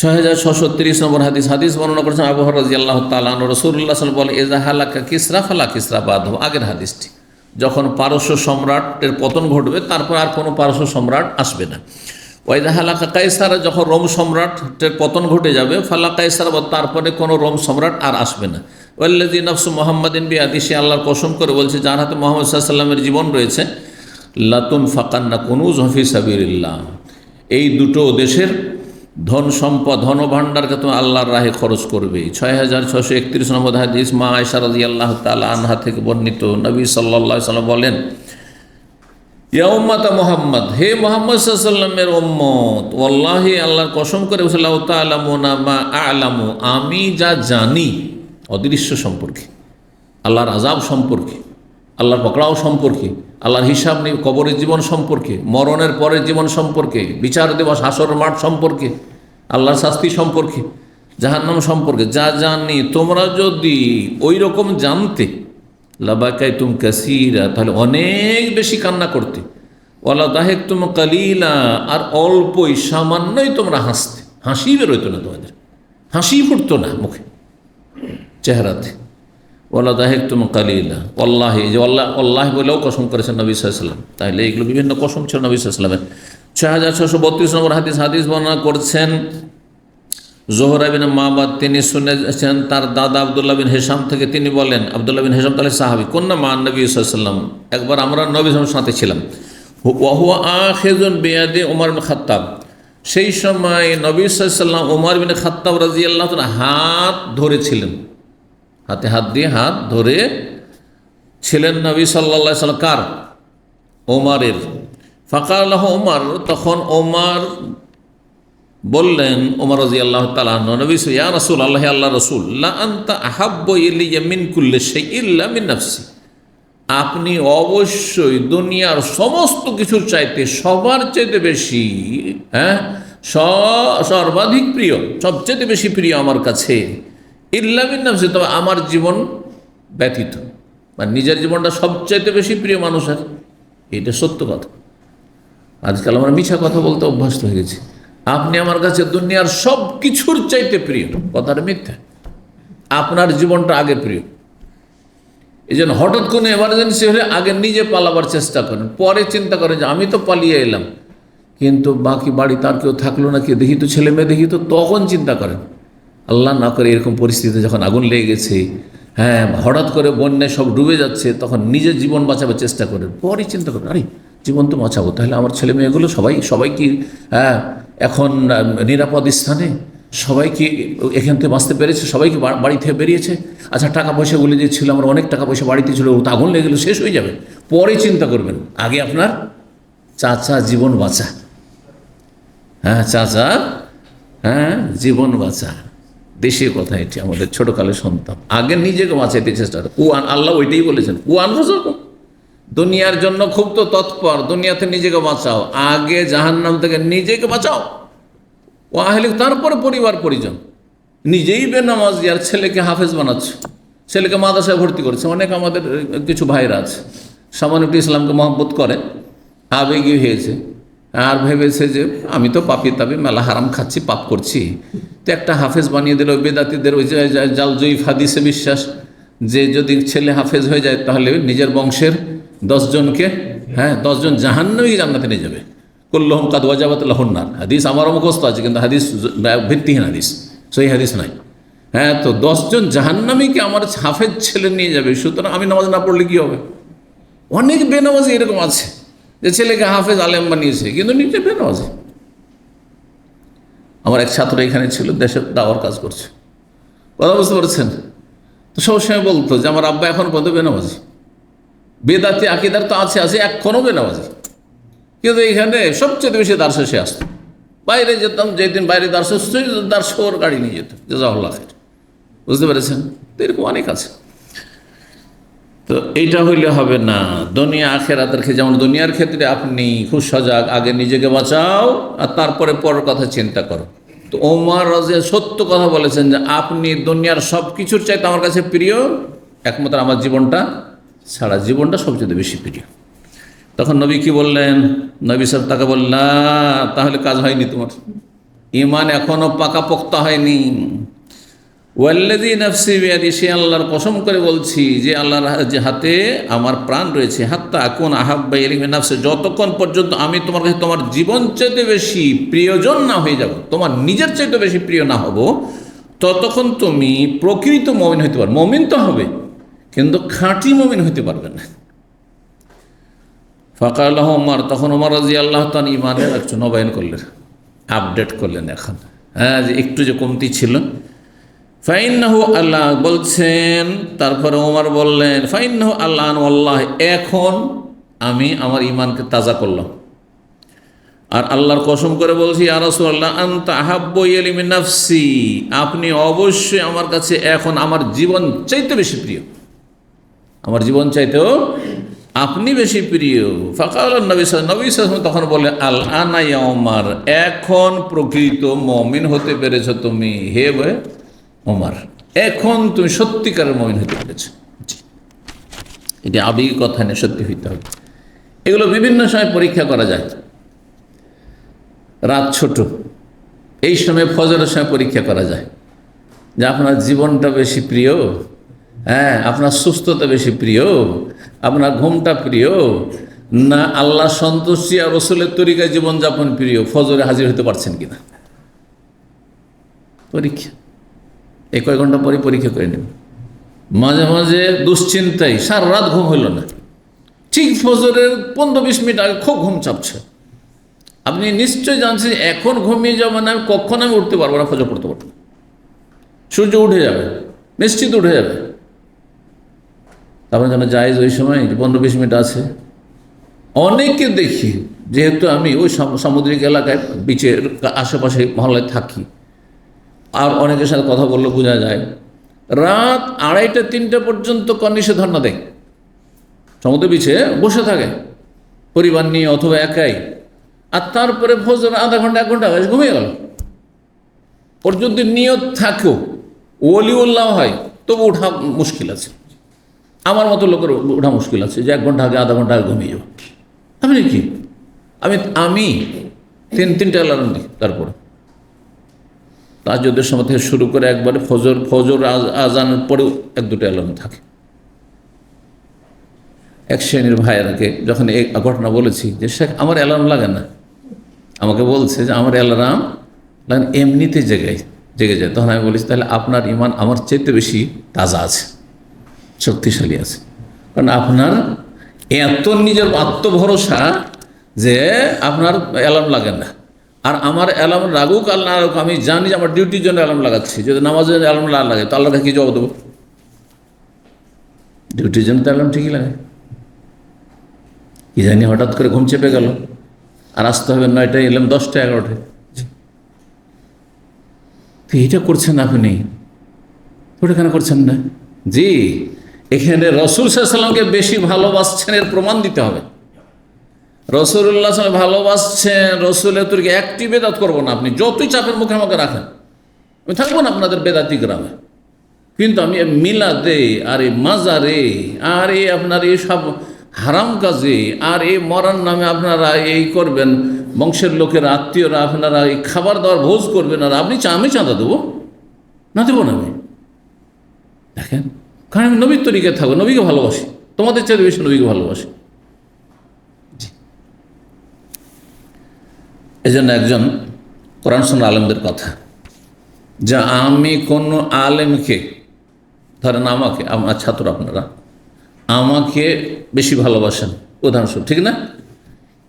6630 নম্বর হাদিস বর্ণনা করেছেন আবু হুরায়রা রাদিয়াল্লাহু তাআলা আনহু, রাসূলুল্লাহ সাল্লাল্লাহু আলাইহি ওয়াসাল্লাম বলে, ইযা হালাকা কিসরা ফালা কিসরা বাদহু, আগের হাদিসটি, যখন পারস্য সম্রাটের পতন ঘটবে তারপর আর কোনো পারস্য সম্রাট আসবে না। ওয়াইদা হালাকা কায়সার, যখন রোম সম্রাটের পতন ঘটে যাবে, ফালা কায়সার, তারপরে কোনো রোম সম্রাট আর আসবে না। ওয়াল্লাযী নাফসু মুহাম্মাদিন বিয়াদিহি, সে আল্লাহর কসম করে বলছে যার হাতে মুহাম্মদ সাল্লাল্লাহু আলাইহি ওয়াসাল্লামের জীবন রয়েছে, লাতুন ফাকান্না কুনুজুহুম ফি সাবিলিল্লাহ, এই দুটো দেশের ধন সম্পদ, ধনভাণ্ডারকে তুমি আল্লাহর রাহে খরচ করবে। 6631 নম্বর হাদিস মা আয়েশা রাদিয়াল্লাহু তাআলা আনহা থেকে বর্ণিত, নবী সাল্লাল্লাহু আলাইহি ওয়াসাল্লাম বলেন, ইয়া উম্মাতা মুহাম্মদ, হে মুহাম্মদ সাল্লাল্লাহু আলাইহি ওয়াসাল্লামের উম্মত, ওয়াল্লাহি, আল্লাহর কসম করে বলছে, লাউ তা'লামুনা মা আ'লামু, আমি যা জানি অদৃশ্য সম্পর্কে, আল্লাহর আযাব সম্পর্কে, আল্লাহর পকড়াও সম্পর্কে, আল্লাহর হিসাব নেই, কবরের জীবন সম্পর্কে, মরণের পরের জীবন সম্পর্কে, বিচার দিবস, হাসর মাঠ সম্পর্কে, আল্লাহর শাস্তি সম্পর্কে, জাহান্নাম সম্পর্কে যা জানি, তোমরা যদি ওই রকম জানতে, লাবাকাইতুম কাসীরা, তাহলে অনেক বেশি কান্না করতে, ওয়ালা দাহিকতুম কালিলা, আর অল্পই, সামান্যই তোমরা হাসতে, হাসি বেরোতো না তোমাদের, হাসি ফুটতো না মুখে, চেহারাতে। ওয়ালা দাহিকতুম কালিলা, আল্লাহি, যে আল্লাহ বলেও কসম করেছেন নবী সাল্লাল্লাহু আলাইহি ওয়াসাল্লাম। তাহলে এগুলো বিভিন্ন কসম ছিল নবী সাল্লাল্লাহু আলাইহি ওয়াসাল্লামের। 6632 নম্বর হাদিস বর্ণনা করছেন জোহরা বিন মাবাদ, তিনি শুনেছেন তার দাদা আব্দুল্লাহ বিন হিশাম থেকে, তিনি বলেন, আব্দুল্লাহ বিন হিশাম তাহলে সাহাবী, কুন্না মা নবী সাল্লাল্লাহু আলাইহি ওয়াসাল্লাম, একবার আমরা নবী সাল্লাল্লাহু আলাইহি ওয়াসাল্লামের সাথে ছিলাম, ওয়া হুয়া আখিযুন বিয়াদি উমর বিন খাত্তাব, সেই সময় নবী সাল্লাল্লাহু আলাইহি ওয়াসাল্লাম উমর বিন খাত্তাব রাদিয়াল্লাহু তাআলা হাত ধরেছিলেন, হাতে হাত দিয়ে হাত ধরে ছিলেন নবী সাল্লাল্লাহু আলাইহি ওয়াসাল্লাম, কার? ওমরের। ফাকাল লাহু ওমর, তখন ওমর বললেন, ওমর রাদিয়াল্লাহু তাআলা আনহু, নবী ইয়া রাসূলুল্লাহ, আল্লাহ রাসূল, লা আনতা আহাব্বু ইলাইয়া মিন কুল্লি শাইইন ইল্লা মিন নাফসি, আপনি অবশ্যই দুনিয়ার সমস্ত কিছুর চাইতে, সবার চাইতে বেশি, সর্বাধিক প্রিয়, সবচেয়ে বেশি প্রিয় আমার কাছে, ইল্লা মিন নাফসি, তবে আমার জীবন ব্যতীত, মানে নিজের জীবনটা সবচাইতে বেশি প্রিয় মানুষের, এটা সত্য কথা। আজকাল আমরা মিছা কথা বলতে অভ্যস্ত হয়ে গেছি। আপনি আমার কাছে দুনিয়ার সব কিছুর চাইতে প্রিয়, কথাটা মিথ্যা, আপনার জীবনটা আগে প্রিয়। এই জন্য হঠাৎ কোনো এমার্জেন্সি হলে আগে নিজে পালাবার চেষ্টা করেন, পরে চিন্তা করেন যে আমি তো পালিয়ে এলাম, কিন্তু বাকি বাড়ি তার কেউ থাকলো না, কেউ দেখি তো, ছেলে মেয়ে দেখি তো, তখন চিন্তা করেন। আল্লাহ না করে এরকম পরিস্থিতিতে যখন আগুন লেগে গেছে, হঠাৎ করে বন্যায় সব ডুবে যাচ্ছে, তখন নিজের জীবন বাঁচাবার চেষ্টা করেন, পরে চিন্তা করেন, আরে জীবন তো বাঁচাবো, তাহলে আমার ছেলে মেয়েগুলো সবাই কি এখন নিরাপদ স্থানে, সবাই কি এখান থেকে বাঁচতে পেরেছে, সবাই কি বাড়ি থেকে বেরিয়েছে? আচ্ছা, টাকা পয়সাগুলি যে ছিল, আমার অনেক টাকা পয়সা বাড়িতে ছিল, ও তো আগুন লেগে গেলো, শেষ হয়ে যাবে, পরে চিন্তা করবেন, আগে আপনার চাচা জীবন বাঁচা, হ্যাঁ চাচা, হ্যাঁ জীবন বাঁচা, দেশি কথা এটি আমাদের ছোটকালে শুনতাম। আগে নিজেকে বাঁচাইতে চেষ্টা করো, আল্লাহ ওইটাই বলেছেন, দুনিয়ার জন্য খুব তো তৎপর, দুনিয়াতে নিজেকে বাঁচাও, আগে জাহান্নাম থেকে নিজেকে বাঁচাও। ও আহলে, তারপরে পরিবার পরিজন। নিজেই বেনামাজি আর ছেলেকে হাফেজ বানাচ্ছে, ছেলেকে মাদ্রাসায় ভর্তি করছে। অনেক আমাদের কিছু ভাইরা আছে সামান্য একটু ইসলামকে মহব্বত করে, আবেগী হয়েছে আর ভেবেছে যে আমি তো পাপি তাবি, মেলা হারাম খাচ্ছি, পাপ করছি, তো একটা হাফেজ বানিয়ে দিল। বেদাতিদের ওই জাল জয়ীফ হাদিসে বিশ্বাস যে যদি ছেলে হাফেজ হয়ে যায় তাহলে নিজের বংশের 10 জনকে, হ্যাঁ 10 জন জাহান্নামী জান্নাতে নিয়ে যাবে। কুল্লুহুম কাদ ওয়াজাবাত লাহুন নার, হাদিস আমারও মুখস্থ আছে, কিন্তু হাদিস ভিত্তিহীন হাদিস, সহি হাদিস নাই। হ্যাঁ, তো 10 জন জাহান্নামীকে আমার হাফেজ ছেলে নিয়ে যাবে, সুতরাং আমি নামাজ না পড়লে কি হবে? অনেক বেনামাজি এরকম আছে যে ছেলেকে হাফেজ আলেম বানিয়েছে কিন্তু নিজে বেনামাজি। আমার এক ছাত্র এখানে ছিল, দেশের দাওয়ার কাজ করছে, কথা বুঝতে পারছেন? তো সবসময় বলতো যে আমার আব্বা এখন পর্যন্ত বেনামাজি, বেদাতি আকিদার তো আছে এখনও বেনামাজি, কিন্তু এইখানে সবচেয়ে বেশি দার্সে সে আসতো। বাইরে যেতাম, যেদিন বাইরে দার্স ওর গাড়ি নিয়ে যেত, জাযাকাল্লাহ খাইর। বুঝতে পেরেছেন? তো এরকম অনেক আছে। তো এইটা হইলে হবে না। দুনিয়া আখেরাতের ক্ষেত্রে, যেমন দুনিয়ার ক্ষেত্রে আপনি খুব সজাগ, আগে নিজেকে বাঁচাও আর তারপরে পরের কথা চিন্তা করো। তো ওমর রাদিয়াল্লাহু আনহু সত্য কথা বলেছেন যে আপনি দুনিয়ার সব কিছুর চাইতে আমার কাছে প্রিয়, একমাত্র আমার জীবনটা ছাড়া, জীবনটা সবচেয়ে বেশি প্রিয়। তখন নবী কি বললেন? নবী সাহেব তাকে বললেন, তাহলে কাজ হয়নি তোমার, ঈমান এখনো পাকাপোক্তা হয়নি। ওয়াল্লাযী নাফসি বিয়াদি, সে আল্লাহর কসম করে বলছি যে আল্লাহর যে হাতে আমার প্রাণ রয়েছে, হাত্তা আকুন আহাব্বা ইলাইহি মিন নাফসি, যতক্ষণ পর্যন্ত আমি তোমার কাছে তোমার জীবন চাইতে বেশি প্রিয়জন না হয়ে যাব, তোমার নিজের চাইতে বেশি প্রিয় না হব, ততক্ষণ তুমি প্রকৃত মুমিন হইতে পারবে। মুমিন তো হবে কিন্তু খাঁটি মুমিন হইতে পারবে না। ফাকাল ওমর, তখন ওমর রাদিয়াল্লাহু তাআলা ঈমানের একটু নবায়ন করলেন, আপডেট করলেন। এখন হ্যাঁ, যে একটু যে কমতি ছিল। ফাইন্নাহু, আল্লাহ বলছেন, তারপরে ওমর বললেন ফাইন্নাহু আল্লাহ আল্লাহ, এখন আমি আমার ঈমানকে তাজা করলাম। আর আল্লাহর কসম করে বলছি, ইয়া রাসূলুল্লাহ আনতা আহাব্বু ইলাইহি মিন নাফসি, আপনি অবশ্যই আমার কাছে এখন আমার জীবন চাইতে বেশি প্রিয়, আমার জীবন চাইতেও আপনি বেশি প্রিয়। ফাকাল নবী সাল্লাল্লাহু আলাইহি ওয়াসাল্লাম তখন বলে, আল আনা ইয়া ওমর, এখন প্রকৃত মুমিন হতে পেরেছো তুমি হে ওমর, এখন তুমি সত্যিকারের মুমিন হতে পেরেছো। এটি আবেগিক কথা নেই, সত্যি হইতে হবে। এগুলো বিভিন্ন সময় পরীক্ষা করা যায়। রাত ছোট, এই সময় ফজরের সময় পরীক্ষা করা যায় যে আপনার জীবনটা বেশি প্রিয়, হ্যাঁ আপনার সুস্থতা বেশি প্রিয়, আপনার ঘুমটা প্রিয়, না আল্লাহ সন্তুষ্টি আর রসুলের তরিকায় জীবনযাপন প্রিয়। ফজরে হাজির হতে পারছেন কিনা পরীক্ষা, এই কয়েক ঘন্টা পরে পরীক্ষা করে নেব। মাঝে মাঝে দুশ্চিন্তায় সারা রাত ঘুম হইল না, ঠিক ফজরের 15-20 মিনিট আগে খুব ঘুম চাপছে, আপনি নিশ্চয় জানছেন এখন ঘুমিয়ে যাবেন, আমি কখন আমি উঠতে পারবো না, ফজর পড়তে পারবো না, সূর্য উঠে যাবে, নিশ্চিত উঠে যাবে। তারপরে যেন জায়েজ ওই সময় 15-20 মিনিট আছে। অনেকে দেখি, যেহেতু আমি ওই সামুদ্রিক এলাকায় বিচের আশেপাশে মহল্লায় থাকি, আর অনেকের সাথে কথা বললে বোঝা যায় রাত 2:30-3টা পর্যন্ত নিষেধাজ্ঞা দেয়, সমুদ্র বিচে বসে থাকে পরিবার নিয়ে অথবা একাই, আর তারপরে ফজর আধা ঘন্টা 1 ঘন্টা ঘুমিয়ে গেল। ওর যদি নিয়ত থাকেও, ওলিউল্লাহ হয়, তবু ওঠা মুশকিল আছে। আমার মতো লোকের ওঠা মুশকিল আছে যে 1 ঘন্টা আগে আধা ঘন্টা আগে ঘুমিয়ে যাবো। আপনি কি, আমি 3টা অ্যালার্ম দিই, তারপরে তাহাজ্জুদের সময় থেকে শুরু করে একবারে ফজর আজানের পরেও 1-2টা অ্যালার্ম থাকে। এক শ্রেণীর ভাইয়ারাকে যখন এই ঘটনা বলেছি যে শেখ আমার অ্যালার্ম লাগে না, আমাকে বলছে যে আমার অ্যালার্ম লাগে এমনিতে জেগে যায়, তখন আমি বলেছি তাহলে আপনার ঈমান আমার চাইতে বেশি তাজা আছে, শক্তিশালী আছে, কারণ আপনার এত নিজের আত্মভরসা যে আপনার অ্যালার্ম লাগে না। আর আমার অ্যালার্ম লাগুক আর না লাগুক, আমি জানি যে আমার ডিউটির জন্য অ্যালার্ম লাগাচ্ছি। যদি নামাজের অ্যালার্ম না লাগে তো আল্লাহকে কী জবাব দেবো? ডিউটির জন্য তো অ্যালার্ম ঠিকই লাগে। কি জানি হঠাৎ করে ঘুম চেপে গেল, আর আসতে হবে 9টায়, এলাম 10টা 11টায়। তো এটা করছেন আপনি, ওটা কেন করছেন না? জি, এখানে রসুল সাল্লাল্লাহু আলাইহি ওয়াসাল্লামকে বেশি ভালোবাসছেন এর প্রমাণ দিতে হবে। রসুল্লাহ ভালোবাসছেন, রসুলের তোরকে একটি বেদাত করবো না, আপনি যতই চাপের মুখে আমাকে রাখেন, আমি থাকবো না আপনাদের বেদাতি গ্রামে। কিন্তু আমি মিলাদে আর এই মাজারে আর এই আপনার এই সব হারাম কাজে আর এই মরার নামে আপনারা এই করবেন, বংশের লোকেরা আত্মীয়রা আপনারা এই খাবার দাবার ভোজ করবেন, আর আপনি আমি চাঁদা দেবো না? দেবো না আমি। দেখেন, কারণ আমি নবীর তরিকায় থাকবো, নবীকে ভালোবাসি, তোমাদের চাইতে বেশি নবীকে ভালোবাসি। এই জন্য একজন কোরআন শোনা আলেমদের কথা, যে আমি কোনো আলেমকে, ধরেন আমাকে, আমার ছাত্র আপনারা আমাকে বেশি ভালোবাসেন উদাহরণস্বরূপ, ঠিক না?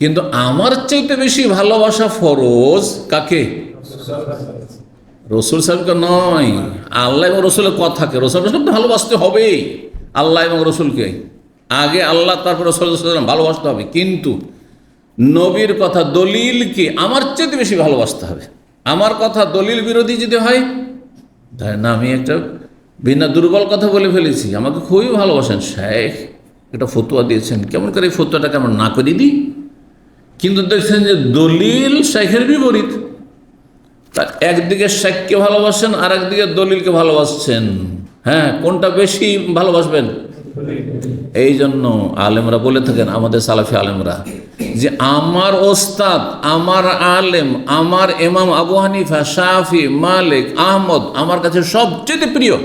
কিন্তু আমার চাইতে বেশি ভালোবাসা ফরজ কাকে? রসুল সাহেবকে নয়, আল্লাহ এবং রসুলের কথাকে। রসুল ভালোবাসতে হবেই, আল্লাহ এবং রসুলকে আগে, আল্লাহ তারপর রসুল ভালোবাসতে হবে। কিন্তু নবীর কথা দলিলকে আমার চাইতে বেশি ভালোবাসতে হবে। আমার কথা দলিল বিরোধী যদি হয়, তাই না আমি একটা বিনা দুর্বল কথা বলে ফেলেছি, আমাকে খুবই ভালোবাসেন, শেখ একটা ফতুয়া দিয়েছেন, কেমন করে এই ফতুয়াটাকে আমরা না করে দিই? কিন্তু দেখছেন যে দলিল শেখের বিপরীত, তার একদিকে শেখকে ভালোবাসেন আর একদিকে দলিলকে ভালোবাসছেন। হ্যাঁ, কোনটা বেশি ভালোবাসবেন? এই জন্য আলেমরা বলে থাকেন, আমাদের সালাফি আলেমরা, যে আমার ওস্তাদ, আমার আলেম, আমার ইমাম আবু হানিফা, শাফি, মালিক, আহমদ আমার কাছে সবচেয়ে প্রিয়,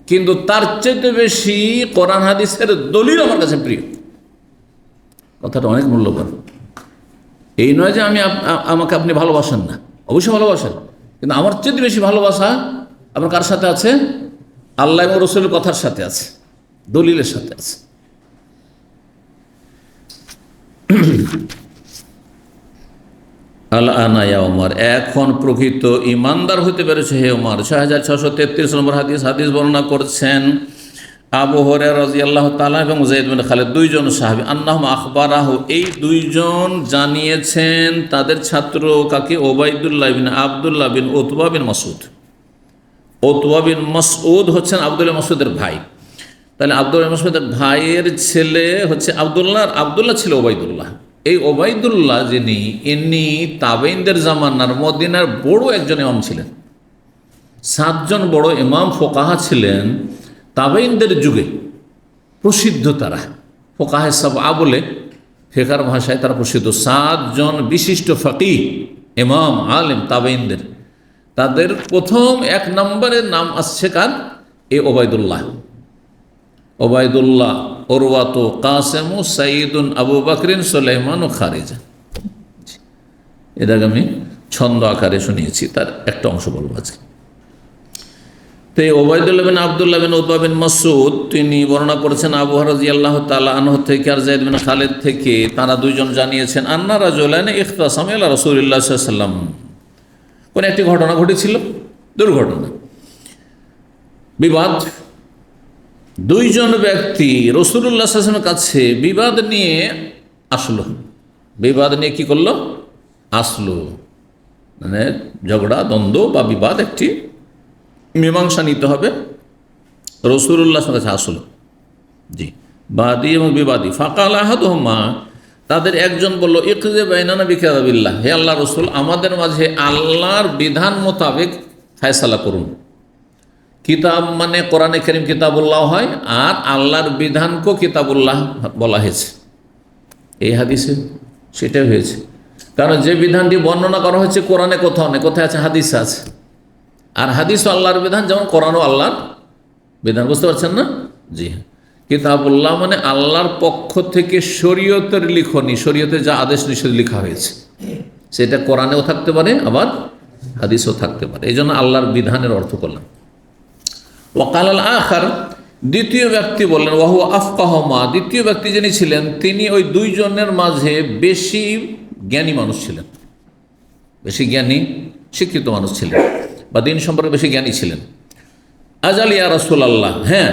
কিন্তু তার চেয়ে বেশি কোরআন হাদিসের দলিল আমার কাছে প্রিয়। কথাটা অনেক মূল্যবান। এই নয় যে আমাকে আপনি ভালোবাসেন না, অবশ্যই ভালোবাসেন, কিন্তু আমার চেয়ে বেশি ভালোবাসা আপনার কার সাথে আছে? আল্লাহ এবং রসুলের কথার সাথে আছে, দলিলের সাথে আছে। আল আনা ইয়া ওমর, এখন প্রকৃত ইমানদার হইতে পেরেছে হে ওমর। 6633 নম্বর হাদিস বর্ণনা করছেন আবু হুরায়রা রাদিয়াল্লাহু তাআলা এবং যায়েদ বিন খালিদ, দুইজন সাহাবী, আন্নাহুম আখবারাহু, এই দুইজন জানিয়েছেন তাদের ছাত্র কাকে? ওবাইদুল্লাহ বিন আব্দুল্লাহ বিন উতবা বিন মাসউদ। উতবা বিন মাসউদ হচ্ছেন আব্দুল্লাহ মাসউদের ভাই। তাহলে আব্দুল্লাহ মাসউদের ভাইয়ের ছেলে হচ্ছে আব্দুল্লাহ, আর আব্দুল্লাহ ছিল ওবাইদুল্লাহ। এই ওবাইদুল্লাহ যিনি, ইনি তাবেইনদের জামানার মদিনার বড় একজন ইমাম ছিলেন। 7 জন বড় ইমাম ফোকাহা ছিলেন তাবেইনদের যুগে, প্রসিদ্ধ তারা, ফোকাহে সাবআ বলে ফিকহের ভাষায় তারা প্রসিদ্ধ। 7 জন বিশিষ্ট ফাকিহ ইমাম আলেম তাবেইনদের, তাদের প্রথম 1 নম্বরের নাম আসছে কার? এ ওবাইদুল্লাহ। ওবায়দুল্লাহ, ওরওয়াত, কাসেমু, সাইদুন, আবু বকরিন, সুলাইমান ও খারিজা। এটাকে আমি ছন্দ আকারে শুনিয়েছি, তার একটা অংশ বলবো আজকে। তো এই ওবায়দুল্লাহ বিন আব্দুল্লাহ বিন উতবা বিন মাসউদ তিনি বর্ণনা করেছেন আবু হুরায়রা রাদিয়াল্লাহু তাআলা আনহু থেকে আর যায়েদ বিন খালিদ থেকে, তারা দুইজন জানিয়েছেন আন্না রাজুলান ইখতাসামা ইলা রাসূলিল্লাহ সাল্লাল্লাহু আলাইহি ওয়াসাল্লাম, কোন একটি ঘটনা ঘটেছিল, দুর্ঘটনা, বিবাদ। দুইজন ব্যক্তি রাসূলুল্লাহ সাল্লাল্লাহু আলাইহি ওয়াসাল্লামের কাছে বিবাদ নিয়ে আসলো। বিবাদ নিয়ে কি করলো? আসলো, মানে ঝগড়া, দ্বন্দ্ব বা বিবাদ, একটি মীমাংসা নিতে হবে। রাসূলুল্লাহ সাল্লাল্লাহু আলাইহি ওয়াসাল্লামের কাছে আসলো, জি, বাদী এবং বিবাদী। ফাকাল আহাদুহুমা, তাদের একজন বলল, ইকযি বাইনানা বিকিতাবিল্লাহ, হে আল্লাহ রসুল, আমাদের মাঝে আল্লাহর বিধান মোতাবেক ফয়সালা করুন। কিতাব মানে কোরআনে কারীম কিতাবুল্লাহ হয়, আর আল্লাহর বিধানকেও কিতাবুল্লাহ বলা হয়েছে এই হাদিসে, সেটাই হয়েছে। কারণ যে বিধানটি বর্ণনা করা হয়েছে কোরআনে কোথাও নেই, কোথায় আছে? হাদিসে আছে। আর হাদিসও আল্লাহর বিধান, যেমন কোরআনও আল্লাহর বিধান, বুঝতে পারছেন না? জি হ্যাঁ, কিতাবুল্লাহ মানে আল্লাহর পক্ষ থেকে শরীয়তের লিখনি, শরীয়তে যা আদেশ নিষেধ লেখা হয়েছে, সেটা কোরআনেও থাকতে পারে, আবার হাদিসও থাকতে পারে। এই জন্য আল্লাহর বিধানের অর্থ করলাম। ওয়াকাল আল আখার, দ্বিতীয় ব্যক্তি বললেন, ওয়াহু আফকাহমা, দ্বিতীয় ব্যক্তি যিনি ছিলেন তিনি ওই দুইজনের মাঝে বেশি জ্ঞানী মানুষ ছিলেন, বেশি জ্ঞানী শিক্ষিত মানুষ ছিলেন, বা দিন সম্পর্কে বেশি জ্ঞানী ছিলেন। আজাল ইয়া রাসূলুল্লাহ, হ্যাঁ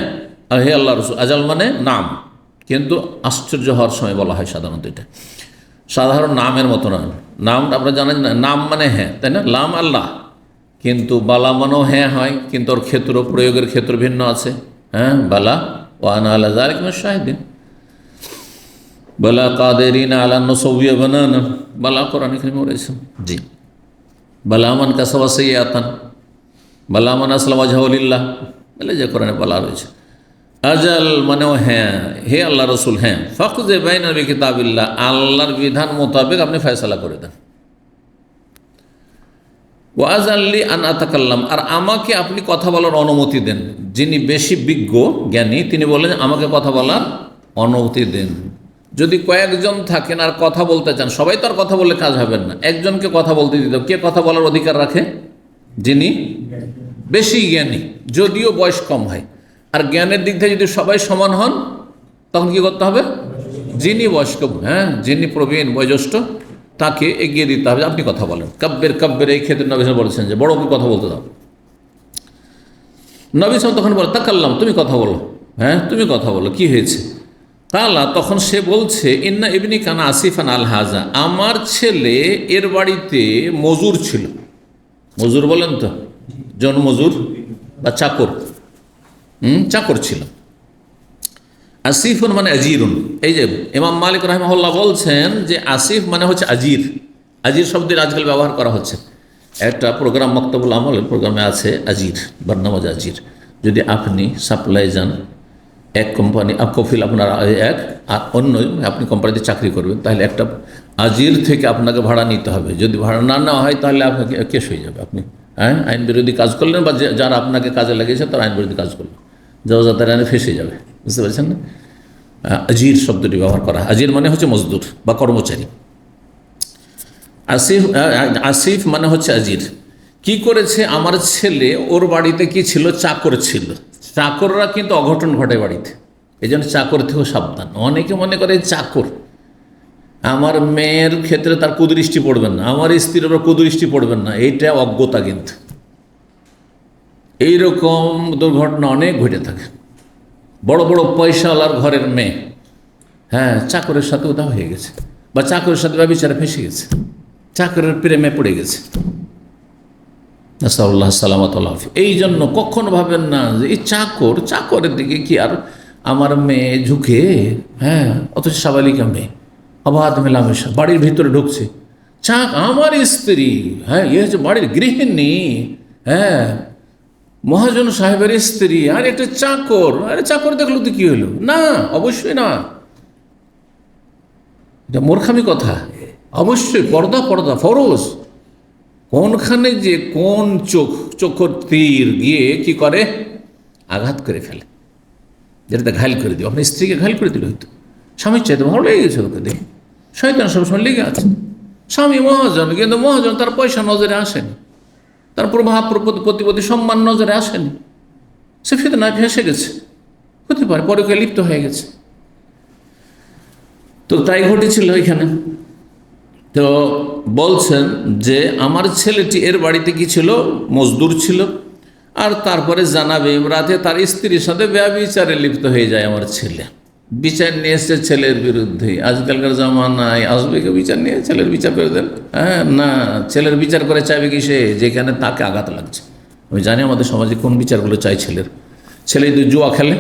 হে আল্লাহ রসুল। আজাল মানে নাম, কিন্তু আশ্চর্য হওয়ার সময় বলা হয় সাধারণত এটা। সাধারণ নামের মতো না। নাম আপনারা জানেন না, নাম মানে হ্যাঁ, তাই না? লাম আল্লাহ, কিন্তু বালা মানেও হ্যাঁ হয়, কিন্তু ওর ক্ষেত্র, প্রয়োগের ক্ষেত্র ভিন্ন আছে। হ্যাঁ, বালা ওয়ানা আলা যালিকা মিনাশ শাহিদিন, বালা কাদিরিনা আলা নুসাউইয়া বানানা, বালা কোরআনে কারিমে রয়েছে। জি, বালা মান কাসাবা সাইয়াতান, বালা মান আসলামা ওয়াজহাহু লিল্লাহ, বলে যে কোরআনে বলা রয়েছে। আজাল মানেও হ্যাঁ, হে আল্লাহ রসুল, হ্যাঁ, ফাকযে বাইনা বিকিতাবিল্লাহ, আল্লাহর বিধান মোতাবেক আপনি ফয়সালা করে দেন। ওয়াজাল্লি আন আতাকাল্লাম, আর আমাকে আপনি কথা বলার অনুমতি দেন। যিনি বেশি বিজ্ঞ জ্ঞানী তিনি বলেন আমাকে কথা বলার অনুমতি দেন। যদি কয়েকজন থাকেন আর কথা বলতে চান, সবাই তো আর কথা বললে কাজ হবে না, একজনকে কথা বলতে দিতে হবে। কে কথা বলার অধিকার রাখে? যিনি বেশি জ্ঞানী, যদিও বয়স কম হয়। আর জ্ঞানের দিক থেকে যদি সবাই সমান হন তখন কি করতে হবে? যিনি বয়স্ক, হ্যাঁ, যিনি প্রবীণ বয়োজ্যেষ্ঠ তাকে এগিয়ে দিতে হবে, আপনি কথা বলেন। কাব্যের কাব্যের এই ক্ষেত্রে নবী সাল্লাল্লাহু আলাইহি ওয়াসাল্লাম বলেছেন যে বড়কে কথা বলতে দাও। নবী সাল্লাল্লাহু তখন বলে তাকাল্লাম, তুমি কথা বলো, হ্যাঁ তুমি কথা বলো, কি হয়েছে? কালা, তখন সে বলছে ইন্না ইবনি কানা আসিফান আল হাজা, আমার ছেলে এর বাড়িতে মজুর ছিল। মজুর বলেন তো, জন মজুর বা চাকর, চাকর ছিল। আসিফুন মানে আজিরুন। এই যে ইমাম মালিক রাহিমাহুল্লাহ বলছেন যে আসিফ মানে হচ্ছে আজির। আজির শব্দের আজকাল ব্যবহার করা হচ্ছে। একটা প্রোগ্রাম মক্তবুল আমলের প্রোগ্রামে আছে আজির, বর্ণামজ আজির। যদি আপনি সাপ্লাই যান, এক কোম্পানি কফিল আপনার এক, আর অন্য আপনি কোম্পানিতে চাকরি করবেন, তাহলে একটা আজির থেকে আপনাকে ভাড়া নিতে হবে। যদি ভাড়া না নেওয়া হয় তাহলে আপনাকে কেস হয়ে যাবে। আপনি হ্যাঁ আইন বিরোধী কাজ করলেন, বা যারা আপনাকে কাজে লাগিয়েছে তারা আইন বিরোধী কাজ করলেন, জওজাতের আইনে ফেসে যাবে। বুঝতে পারছেন না? আজির শব্দটি ব্যবহার করা। আজির মানে হচ্ছে মজদুর বা কর্মচারী। আসিফ, আসিফ মানে হচ্ছে আজির। কি করেছে আমার ছেলে? ওর বাড়িতে কি ছিল? চাকর ছিল। চাকররা কিন্তু অঘটন ঘটে বাড়িতে, এই জন্য চাকর থেকেও সাবধান। অনেকে মনে করে চাকর, আমার মেয়ের ক্ষেত্রে তার কুদৃষ্টি পড়বেন না, আমার স্ত্রীর ওপর কুদৃষ্টি পড়বেন না, এইটা অজ্ঞতা। কিন্তু এইরকম দুর্ঘটনা অনেক ঘটে থাকে। বড় বড় পয়সাওয়ালার ঘরের মেয়ে, হ্যাঁ, চাকরের সাথে উদা হয়ে গেছে, বা চাকরের সাথে ব্যভিচারে ফেসে গেছে, চাকরের প্রেমে পড়ে গেছে। নাসাল্লাহ সালামাতুল্লাহ। এই জন্য কখনো ভাবেন না যে এই চাকরের দিকে কি আর আমার মেয়ে ঝুঁকে, হ্যাঁ, অথচ সাবালিকা মেয়ে, অবাধ মেলামেশা, বাড়ির ভিতরে ঢুকছে। আমার স্ত্রী, হ্যাঁ, ইয়ে হচ্ছে বাড়ির গৃহিণী, হ্যাঁ, মহাজন সাহেবের স্ত্রী, আর একটা চাকর। আরে চাকর দেখলো তো কি হলো? না, অবশ্যই না, এটা মূর্খামি কথা। অবশ্যই পর্দা, পর্দা ফরজ। কোনখানে যে কোন চোখর তীর গিয়ে কি করে? আঘাত করে ফেলে, যেটাতে ঘায়ল করে দিও। আপনার স্ত্রীকে ঘায়ল করে দিল, হয়তো স্বামীর চাইতে ভালো লেগে গেছে ওকে দেখে। শয়তান সবসময় লেগে আছে। স্বামী মহাজন, কিন্তু মহাজন তার পয়সা নজরে আসেনি, তার প্রভাব প্রতিপত্তি সম্মান নজরে আসেনি, সে ফিতনায় ফেসে গেছে, হতে পারে পরকে লিপ্ত হয়ে গেছে। তো তাই ঘটেছিল এখানে। তো বলছেন যে আমার ছেলেটি এর বাড়িতে কি ছিল? মজদুর ছিল। আর তারপরে জানাবে ইমরাতে, তার স্ত্রীর সাথে ব্যভিচারে লিপ্ত হয়ে যায় আমার ছেলে। বিচার নিয়ে এসছে ছেলের বিরুদ্ধে। আজকালকার জামানায় আসবে কেউ বিচার নিয়ে? ছেলের বিচার করে দেন? হ্যাঁ, না, ছেলের বিচার করে চাইবে কি সে? যেখানে তাকে আঘাত লাগছে। আমি জানি আমাদের সমাজে কোন বিচারগুলো চাই ছেলের। ছেলে যদি জুয়া খেলে,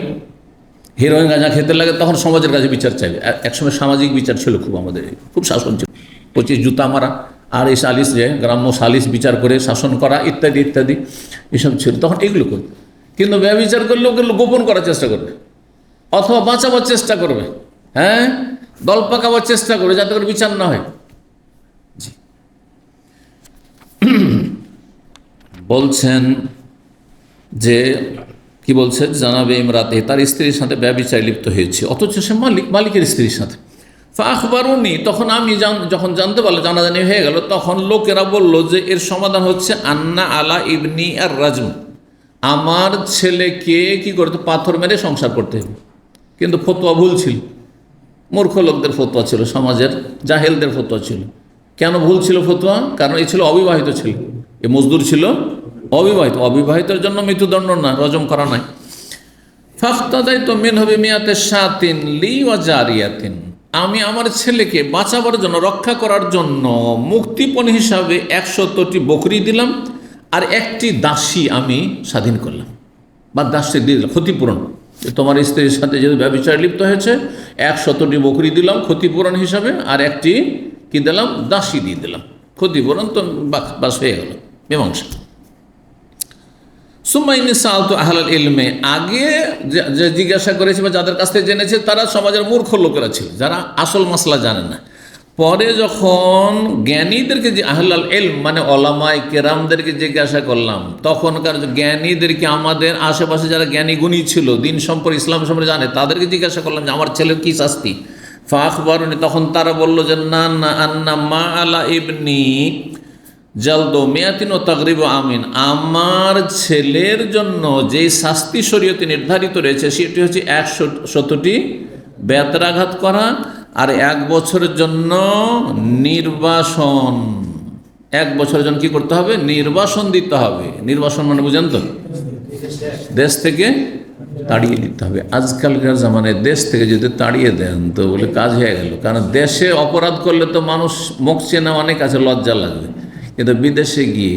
হিরোইন গাঁজা খেতে লাগে, তখন সমাজের কাছে বিচার চাইবে। একসময় সামাজিক বিচার ছিল খুব, আমাদের খুব শাসন ছিল। 25 জুতা মারা, আর এই সালিশ, যে গ্রাম্য সালিশ বিচার করে শাসন করা, ইত্যাদি ইত্যাদি, এসব ছিল তখন। এগুলো করবে। কিন্তু ব্যভিচার করলে ওকে গোপন করার চেষ্টা করবে, অথবা বাঁচাবার চেষ্টা করবে, হ্যাঁ, দল পাকাবার চেষ্টা করবে, যাতে করে বিচার না হয়। বলছেন যে কি বলছে? জানাবে ইমরাতে, তার স্ত্রীর সাথে ব্যভিচারে লিপ্ত হয়েছে, অথচ সে মালিকের স্ত্রীর সাথে। ফাখবারুনি, তখন আমি যখন জানতে পারলো, জানাজানি হয়ে গেল, তখন লোকেরা বলল যে এর সমাধান হচ্ছে আন্না আলা ইবনি আর রাজম, আমার ছেলেকে কি করতে? পাথর মেরে সংসার করতে হবে। কিন্তু ফতোয়া ভুল ছিল, মূর্খ লোকদের ফতোয়া ছিল, সমাজের জাহেলদের ফতোয়া ছিল। কেন ভুল ছিল ফতোয়া? কারণ এই ছিল অবিবাহিত ছিল, এ মজদুর ছিল অবিবাহিত। অবিবাহিতের জন্য মৃত্যুদণ্ড না, রজম করা নাই। ফাফতাদাই তো মেন হবে মিয়াতে সাতিন লি ওয়া জারিয়াতিন, আমি আমার ছেলেকে বাঁচাবার জন্য, রক্ষা করার জন্য মুক্তিপণ হিসাবে 100টি বকরি দিলাম, আর একটি দাসী আমি স্বাধীন করলাম, বা দাসী দিয়ে দিলাম ক্ষতিপূরণ। তোমার স্ত্রীর সাথে যেহেতু ব্যভিচারে লিপ্ত হয়েছে, 100টি বকরি দিলাম ক্ষতিপূরণ হিসাবে, আর একটি কি দিলাম, দাসী দিয়ে দিলাম ক্ষতিপূরণ। তো বাস হয়ে গেল মীমাংসা। সুম্মাইনি সাআলতু আহলাল ইলমে, আগে যে জিজ্ঞাসা করেছে বা যাদের কাছ থেকে জেনেছে তারা সমাজের মূর্খ লোকেরা ছিল, যারা আসল মাসলা জানে না। পরে যখন জ্ঞানীদেরকে, যে আহলাল ইলম মানে ওলামায়ে কেরামদেরকে জিজ্ঞাসা করলাম, তখনকার জ্ঞানীদেরকে, আমাদের আশেপাশে যারা জ্ঞানী গুণী ছিল, দিন সম্পর্কে ইসলাম সম্পর্কে জানে, তাদেরকে জিজ্ঞাসা করলাম যে আমার ছেলের কী শাস্তি। ফাখবারুনি, তখন তারা বলল যে না না, আন্না মা আলা ইবনি জালদো মেয়াতিন ও তাগরিব আমিন, আমার ছেলের জন্য যে শাস্তি শরীয়তে নির্ধারিত রয়েছে সেটি হচ্ছে 100টি বেত্রাঘাত করা, আর 1 বছরের জন্য নির্বাসন। 1 বছরের জন্য কি করতে হবে? নির্বাসন দিতে হবে। নির্বাসন মানে বুঝেন তো, দেশ থেকে তাড়িয়ে দিতে হবে। আজকালকার জামানায় দেশ থেকে যদি তাড়িয়ে দেন তো বলে কাজ হয়ে গেল, কারণ দেশে অপরাধ করলে তো মানুষ মুখ চেনা অনেক আছে, লজ্জা লাগবে। কিন্তু বিদেশে গিয়ে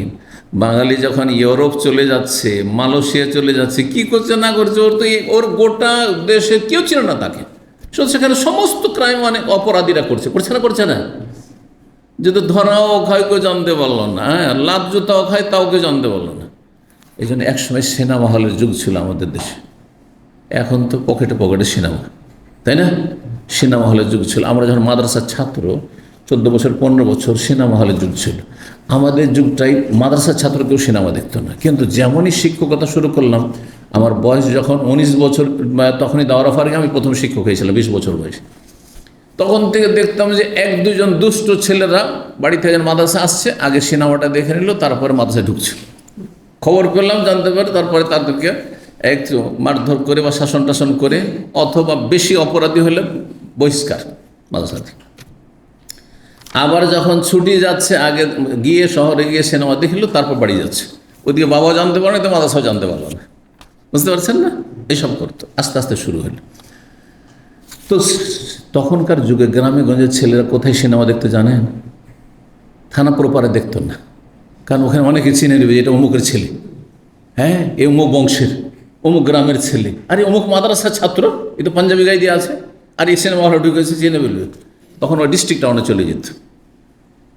বাঙালি যখন ইউরোপ চলে যাচ্ছে, মালয়েশিয়া চলে যাচ্ছে, কি করছে না করছে, ওর তো ওর গোটা দেশে কেউ ছিল না তাকে, সেখানে সমস্ত ক্রাইম অনেক অপরাধীরা করছে না, যদি ধরাও খায় কেউ জানতে পারলো না, হ্যাঁ, লাভ জুতাও খায় তাও কেউ জানতে পারলো না। এই জন্য একসময় সিনেমা হলের যুগ ছিল আমাদের দেশে, এখন তো পকেটে পকেটে সিনেমা, তাই না? সিনেমা হলের যুগ ছিল। আমরা যখন মাদ্রাসার ছাত্র, 14 বছর 15 বছর সিনেমা হলের যুগ ছিল। আমাদের যুগটাই মাদ্রাসার ছাত্র কেউ সিনেমা দেখতো না, কিন্তু যেমনই শিক্ষকতা শুরু করলাম, আমার বয়স যখন 19 বছর, তখনই দাওরা ফারুকে আমি প্রথম শিক্ষক হয়েছিলাম 20 বছর বয়স। তখন থেকে দেখতাম যে 1-2 জন দুষ্ট ছেলেরা বাড়ি থেকে মাদ্রাসা আসছে, আগে সিনেমাটা দেখে নিল, তারপরে মাদ্রাসায় ঢুকছে। খবর পেলাম, জানতে পারে, তারপরে তাদেরকে একটু মারধর করে বা শাসন টাসন করে, অথবা বেশি অপরাধী হলে বহিষ্কার মাদ্রাসা থেকে। আবার যখন ছুটি যাচ্ছে, আগে গিয়ে শহরে গিয়ে সিনেমা দেখল, তারপর বাড়ি যাচ্ছে। ওইদিকে বাবা জানতে পারে না, তো মাদ্রাসাও জানতে পারলো না। বুঝতে পারছেন না? এইসব করতো, আস্তে আস্তে শুরু হলো। তো তখনকার যুগে গ্রামে গঞ্জের ছেলেরা কোথায় সিনেমা দেখতে জানেন? থানা প্রপারে দেখতো না, কারণ ওখানে অনেকে চিনে নেবে এটা অমুকের ছেলে, হ্যাঁ, এই অমুক বংশের, অমুক গ্রামের ছেলে, আর এই অমুক মাদ্রাসার ছাত্র, এ তো পাঞ্জাবি গায়ে দিয়ে আছে, আর এই সিনেমা হলে ঢুকেছে, চিনে ফেলবে। তখন ওই ডিস্ট্রিক্ট টাউনে চলে যেত।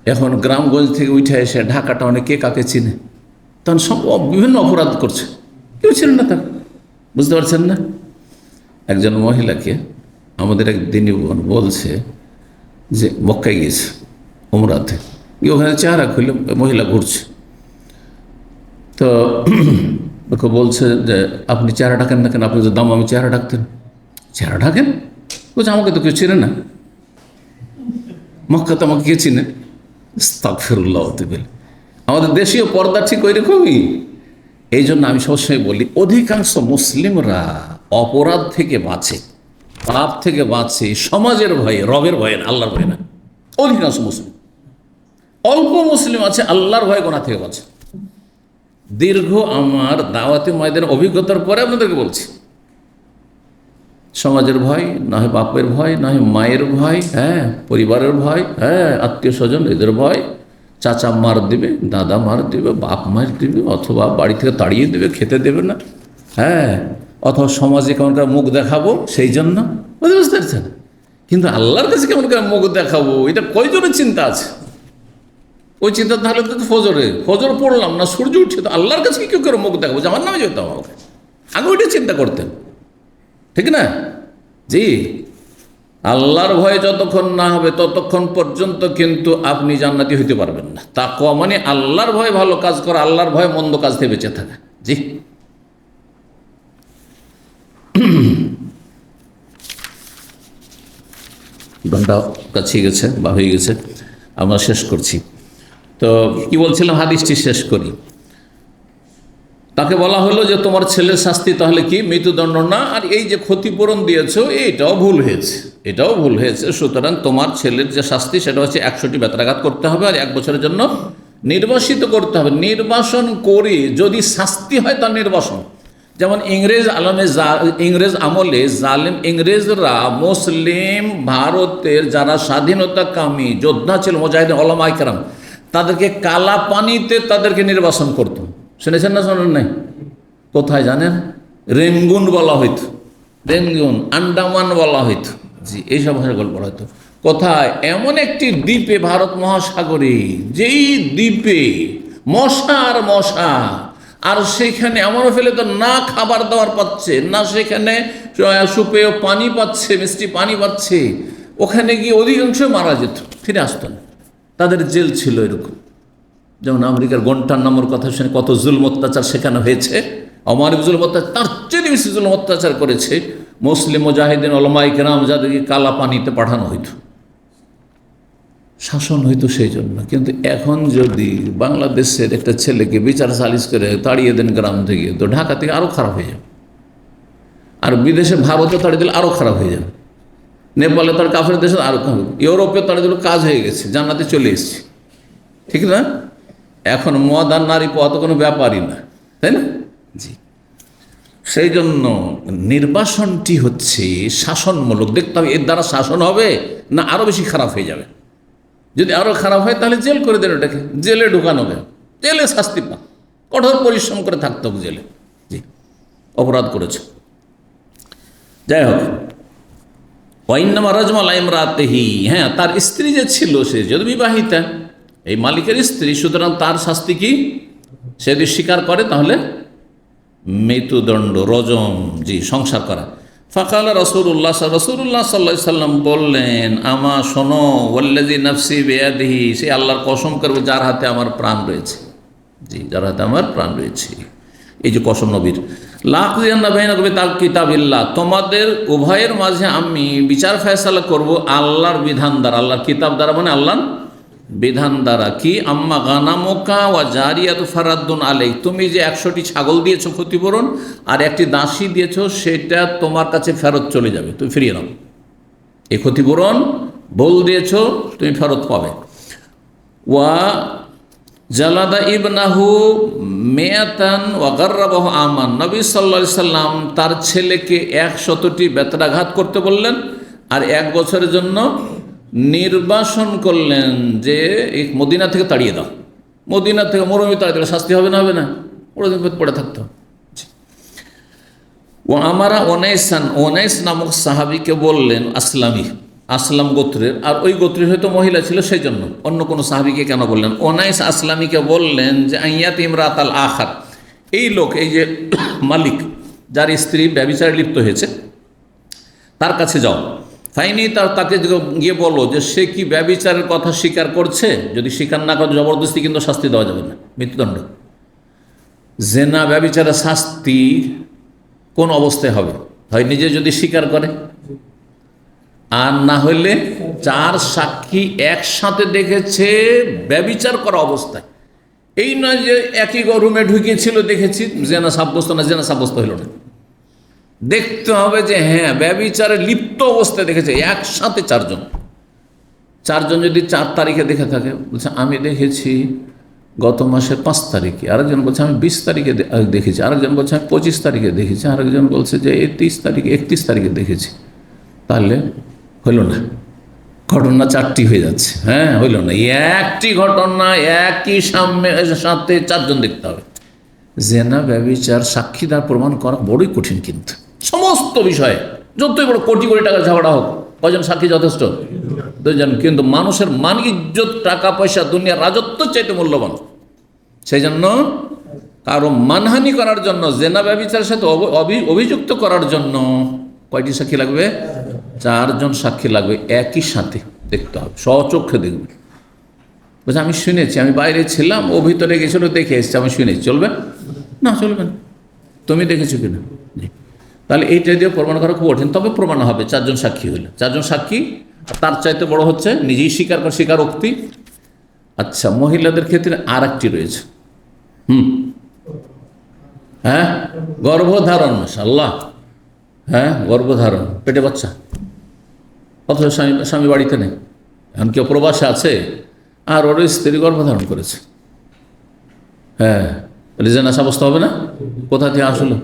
এখন গ্রামগঞ্জ থেকে উঠে এসে ঢাকা টাউনে কে কাকে চিনে? তখন সব বিভিন্ন অপরাধ করছে, কেউ ছিলেন না তার। বুঝতে পারছেন না? একজন মহিলাকে আমাদের এক দিনী বলছে যে মক্কায় গিয়েছে উমরাতে, গিয়ে ওখানে চেহারা খুলে মহিলা ঘুরছে। তো ওকে বলছে যে আপনি চেহারা ঢাকেন না কেন? আপনি তো দাম আমি চেহারা ঢাকতেন। চেহারা ঢাকেন? বলছে আমাকে তো কেউ চিনে না, মক্কাতে আমাকে কে চিনে? আস্তাগফিরুল্লাহ। আমাদের দেশীয় পর্দা ঠিক ওই রকমই। এই জন্য আমি সবসময় বলি, অধিকাংশ মুসলিমরা অপরাধ থেকে বাঁচে, পাপ থেকে বাঁচে সমাজের ভয়ে, রবের ভয়ে না, আল্লাহর ভয়ে না। অধিকাংশ মুসলিম, অল্প মুসলিম আছে আল্লাহর ভয়ে গোনা থেকে বাঁচে। দীর্ঘ আমার দাওয়াতি ময়দানের অভিজ্ঞতার পরে আপনাদেরকে বলছি, সমাজের ভয়, না হয় বাপের ভয়, না হয় মায়ের ভয়, হ্যাঁ, পরিবারের ভয়, হ্যাঁ, আত্মীয় স্বজন এদের ভয়, চাচা মার দিবে, দাদা মার দিবে, বাপ মার দিবে, অথবা বাড়ি থেকে তাড়িয়ে দেবে, খেতে দেবে না, হ্যাঁ, অথবা সমাজে কেমন করে মুখ দেখাবো সেই জন্য। বুঝতে পারছেন? কিন্তু আল্লাহর কাছে কেমন করে মুখ দেখাবো, এটা কয়জনের চিন্তা আছে? ওই চিন্তা তাহলে তো ফজর পড়লাম না, সূর্য উঠছে, তো আল্লাহর কাছে কি করে মুখ দেখাবো? আমার নামে যেতাম, আমাকে আগে ওইটা চিন্তা করতেন, ঠিক না? জি, আল্লাহর ভয়ে যতক্ষণ না হবে ততক্ষণ পর্যন্ত কিন্তু আপনি জান্নাতি হইতে পারবেন না। তাকওয়া মানে আল্লাহর ভয়ে ভালো কাজ করা, আল্লাহর ভয়ে মন্দ কাজ থেকে বেঁচে থাকা। জি, ঘন্টা কাছে গেছে বা হয়ে গেছে, আমরা শেষ করছি। তো কি বলছিলাম, হাদিসটি শেষ করি। তাকে বলা হলো যে তোমার ছেলের শাস্তি তাহলে কি মৃত্যুদণ্ড না, আর এই যে ক্ষতিপূরণ দিয়েছো এটাও ভুল হয়েছে, এটাও ভুল হয়েছে। সুতরাং তোমার ছেলের যে শাস্তি সেটা হচ্ছে 100টি বেত্রাঘাত করতে হবে, আর 1 বছরের জন্য নির্বাসিত করতে হবে। নির্বাসন করে যদি শাস্তি হয় তার নির্বাসন, যেমন ইংরেজ আমলে জালেম ইংরেজরা মুসলিম ভারতের যারা স্বাধীনতাকামী যোদ্ধা ছিল মুজাহিদিন ওলামায়ে কেরাম, তাদেরকে কালা পানিতে তাদেরকে নির্বাসন করত। শুনেছেন না শোনেন নাই? কোথায় জানেন? রেঙ্গুন বলা হইতো, রেঙ্গুন, আন্ডামান বলা হইতো, জি এইসব ভাষার গল্প বলা হইতো। কোথায়? এমন একটি দ্বীপে ভারত মহাসাগরে, যেই দ্বীপে মশা আর মশা, আর সেখানে এমনও ফেলে তো না খাবার দাবার পাচ্ছে, না সেখানে সুপেয় পানি পাচ্ছে, মিষ্টি পানি পাচ্ছে, ওখানে গিয়ে অধিকাংশ মারা যেত, ফিরে আসতো না। তাদের জেল ছিল এরকম। যেমন আমেরিকার গন্টানামোর কথা শুনে কত জুলম অত্যাচার সেখানে হয়েছে, অমানবিক জুলম অত্যাচার, তার চেয়ে বেশি জুলম অত্যাচার করেছে মুসলিম মুজাহিদিন ওলামায়ে কেরাম, যাদেরকে কালা পানিতে পাঠানো হইতো, শাসন হইতো সেই জন্য। কিন্তু এখন যদি বাংলাদেশের একটা ছেলেকে বিচার সালিশ করে তাড়িয়ে দেন গ্রাম থেকে, তো ঢাকা থেকে আরও খারাপ হয়ে যাবে, আর বিদেশে ভারতে তাড়িয়ে দিলে আরও খারাপ হয়ে যাবে, নেপালে তার কাফের দেশে আরও খারাপ, ইউরোপে তাড়িয়ে দিলে কাজ হয়ে গেছে, জান্নাতে চলে এসেছে, ঠিক না? এখন মদ আর নারী পাওয়া তো কোনো ব্যাপারই না, তাই না? জি, সেই জন্য নির্বাসনটি হচ্ছে শাসনমূলক। দেখতে হবে এর দ্বারা শাসন হবে না আরও বেশি খারাপ হয়ে যাবে। যদি আরও খারাপ হয় তাহলে জেল করে দেন, ওটাকে জেলে ঢুকানো গেল, জেলে শাস্তি পান, কঠোর পরিশ্রম করে থাকতে হবে জেলে। জি, অপরাধ করেছে। যাই হোক, ওয়াইন্নামা রাজমাল ইমরাতিহি, হ্যাঁ তার স্ত্রী যে ছিল সে যদি বিবাহিতা, এই মালিকের স্ত্রী, সুতরাং তার শাস্তি কি? সে যদি স্বীকার করে তাহলে মৃত্যুদণ্ড, রজম, জি সংসার করা। ফাকাল রাসূলুল্লাহ সাল্লাল্লাহু আলাইহি সাল্লাম বললেন, আমা শোনো, ওয়াল্লাযী নাফসি বিয়াদিহি, সে আল্লাহর কসম করবে যার হাতে আমার প্রাণ রয়েছে, জি যার হাতে আমার প্রাণ রয়েছে, এই যে কসম নবীর, লাযিয়ান্না বাইনাকুম বিকিতাবিল্লাহ, তোমাদের উভয়ের মাঝে আমি বিচার ফয়সালা করব আল্লাহর বিধান দ্বারা, আল্লাহর কিতাব দ্বারা, মানে আল্লাহর বিধান দ্বারা। কি? আম্মা গানামুকা ওয়া জারিয়াতু ফারাদ্দুন আলাইক, তুমি যে 100টি ছাগল দিয়েছো ক্ষতিপূরণ, আর একটি দাসী দিয়েছো, সেটা তোমার কাছে ফেরত চলে যাবে, তুমি ফিরিয়ে নাও। এই ক্ষতিপূরণ বল দিয়েছো, তুমি ফেরত পাবে। ওয়া জালাদা ইবনাহু মেয়াতান ওয়া গাররাবাহু আমান, নবী সাল্লাল্লাহু আলাইহি সাল্লাম তার ছেলেকে 100টি বেত্রাঘাত করতে বললেন, আর 1 বছরের জন্য নির্বাসন করলেন, যে এই মদিনা থেকে তাড়িয়ে দাও, মদিনা থেকে মরুভূমি তাড়িয়ে দিলে শাস্তি হবে না? হবে না, পড়ে থাকতো। ও আমারা ওনাইসান, ওনাইস নামক সাহাবিকে বললেন, আসলাম গোত্রের, আর ওই গোত্রের হয়তো মহিলা ছিল, সেই জন্য অন্য কোনো সাহাবিকে কেন বললেন? ওনাইস আসলামীকে বললেন যে আইয়াত ইমরাত আল আখার, এই লোক, এই যে মালিক যার স্ত্রী ব্যভিচারে লিপ্ত হয়েছে, তার কাছে যাও, ফাইনি, তাকে গিয়ে বলো যে সে কি ব্যভিচারের কথা স্বীকার করছে, যদি স্বীকার না করে জবরদস্তি কিন্তু শাস্তি দেওয়া যাবে না, মৃত্যুদণ্ড। জেনা ব্যভিচারের শাস্তি কোন অবস্থায় হবে? হয় নিজে যদি স্বীকার করে, আর না হইলে 4 সাক্ষী একসাথে দেখেছে ব্যভিচার করা অবস্থায়। এই নয় যে একই রুমে ঢুকিয়েছিল, দেখেছি, জেনা সাব্যস্ত না, জেনা সাব্যস্ত হইল না। দেখতে হবে যে হ্যাঁ ব্যভিচারে লিপ্ত অবস্থায় দেখেছে, একসাথে 4 জন যদি 4 তারিখে দেখে থাকে, বলছে আমি দেখেছি গত মাসের 5 তারিখে, আরেকজন বলছে আমি 20 তারিখে দেখেছি, আরেকজন বলছে আমি 25 তারিখে দেখেছি, আরেকজন বলছে যে 30 তারিখে 31 তারিখে দেখেছি, তাহলে হইল না, ঘটনা 4টি হয়ে যাচ্ছে। হ্যাঁ, হইল না, একটি ঘটনা একই সাথে 4 জন দেখতে হবে। জেনা ব্যভিচার সাক্ষীদার প্রমাণ করা বড়ই কঠিন, কিন্তু সমস্ত বিষয়ে যতই বড় কোটি কোটি টাকার ঝগড়া হোক, কজন সাক্ষী যথেষ্ট? 2 জন। কিন্তু মানুষের মান ইজ্জত, টাকা পয়সা, দুনিয়ার রাজত্ব চাইতে মূল্যবান। সেই জন্য কারো মানহানি করার জন্য, জেনা ব্যভিচারের সাথে অভিযুক্ত করার জন্য কয়টি সাক্ষী লাগবে? 4 জন সাক্ষী লাগবে, একই সাথে দেখতে হবে, স্বচক্ষে দেখবে। বলছে আমি শুনেছি, আমি বাইরে ছিলাম, ও ভিতরে গেছিল, দেখে এসেছি, আমি শুনেছি, চলবে না? চলবে না। তুমি দেখেছো কিনা? তাহলে এইটা দিয়ে প্রমাণ করা খুব কঠিন, তবে প্রমাণ হবে 4 জন সাক্ষী হলে। 4 জন সাক্ষী, তার চাইতে বড় হচ্ছে নিজেই স্বীকারোক্তি। আচ্ছা, মহিলাদের ক্ষেত্রে আর একটি রয়েছে, হ্যাঁ, গর্ভধারণ। মাশাআল্লাহ, হ্যাঁ, গর্ভধারণ, পেটে বাচ্চা, অথচ স্বামী বাড়িতে নেই, এখন কেউ প্রবাসে আছে, আর ওর স্ত্রী গর্ভধারণ করেছে। হ্যাঁ, জেনা সাব্যস্ত হবে না? কোথা থেকে আসলো?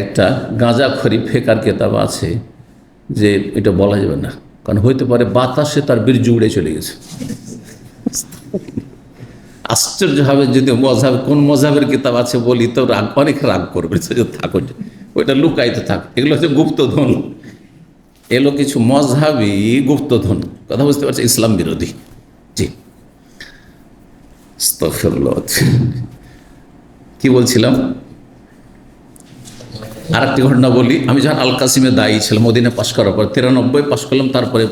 একটা গাঁজাখড়ি ফেকার কেতাব আছে যে এটা বলা যাবে না, কারণ হইতে পারে বাতাসে তার বীর্য উড়ে চলে গেছে। আশ্চর্য হবে যদি মজাব কোন মজাবের কিতাব আছে বলি তো অনেক রাগ করবে, থাক ওইটা লুকাইতে থাক। এগুলো হচ্ছে গুপ্তধন, এলো কিছু মজহাবি গুপ্তধন, কথা বুঝতে পারছে, ইসলাম বিরোধী। জি, আস্তাগফিরুল্লাহ। কি বলছিলাম, আর একটি ঘটনা বলি। আমি যখন আল কাসিমে দায়ী ছিলাম, মদিনা পাশ করার পর 93 পাশ করলাম, তারপরে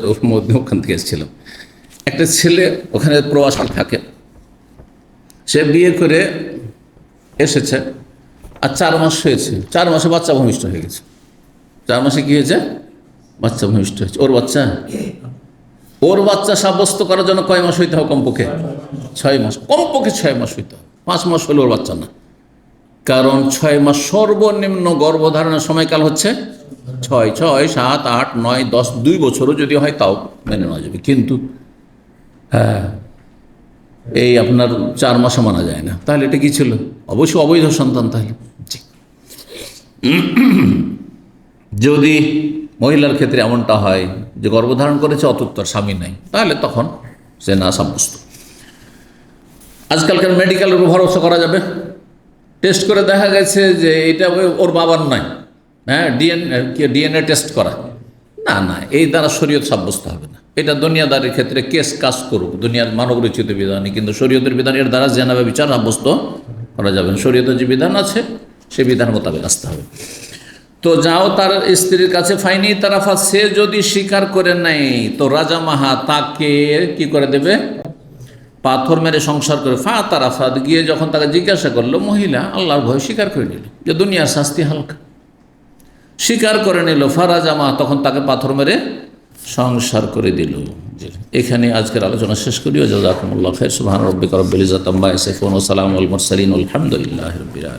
ওখান থেকে এসেছিলাম। একটা ছেলে ওখানে প্রবাসী থাকে, সে বিয়ে করে এসেছে, আর 4 মাস হয়েছে, 4 মাসে বাচ্চা ভূমিষ্ঠ হয়ে গেছে। 4 মাসে কি হয়েছে? বাচ্চা ভূমিষ্ঠ হয়েছে। ওর বাচ্চা সাব্যস্ত করার জন্য কয় মাস হইতে হবে? কমপক্ষে 6 মাস, কমপক্ষে 6 মাস হইতে হবে। 5 মাস হলে ওর বাচ্চা না, কারণ 6 মাস সর্বনিম্ন গর্ভধারণের সময়কাল হচ্ছে 6, 7, 8, 9, 10, 2 বছরও যদি হয় তাও মেনে নেওয়া যাবে। কিন্তু হ্যাঁ, এই আপনার 4 মাসে মানা যায় না। তাহলে এটা কি ছিল? অবশ্যই অবৈধ সন্তান। তাহলে যদি মহিলার ক্ষেত্রে এমনটা হয় যে গর্ভধারণ করেছে অথচ তার স্বামী নাই, তাহলে তখন সে না সাব্যস্ত। আজকালকার মেডিকেলের উপর ভরসা করা যাবে? টেস্ট করে দেখা গেছে যে এটা ওর বাবার নাই, হ্যাঁ, ডিএনএ টেস্ট করা, না, এই দ্বারা শরীয়ত সাব্যস্ত হবে না। এটা দুনিয়াদারের ক্ষেত্রে কেস কাজ করুক, দুনিয়ার মানব রচিত বিধানই, কিন্তু শরীয়তের বিধান এর দ্বারা জেনাবে বিচার সাব্যস্ত করা যাবে না। শরীয়তের যে বিধান আছে সে বিধান মোতাবেক আসতে হবে। তো যাও তার স্ত্রীর কাছে ফাইনি তারাফা, সে যদি স্বীকার করে নেয় তো রাজা মাহা তাকে কি করে দেবে? পাথর মেরে সংসার করে। ফা তারাফাত গিয়ে যখন তাকে জিজ্ঞাসা করলো, মহিলা আল্লাহর ভয় স্বীকার করে নিল যে দুনিয়ার শাস্তি হালকা, স্বীকার করে নিল। ফারাজা মা, তখন তাকে পাথর মেরে সংসার করে দিল। এখানে আজকের আলোচনা শেষ করিও। জাযাকুমুল্লাহ খাইর। সুবহান রাব্বিকা রাব্বিল ইজ্জাতি আম্মা ইয়াসিফুন ওয়া সালামুল মুরসালিন আলহামদুলিল্লাহি রাব্বিল আলামিন।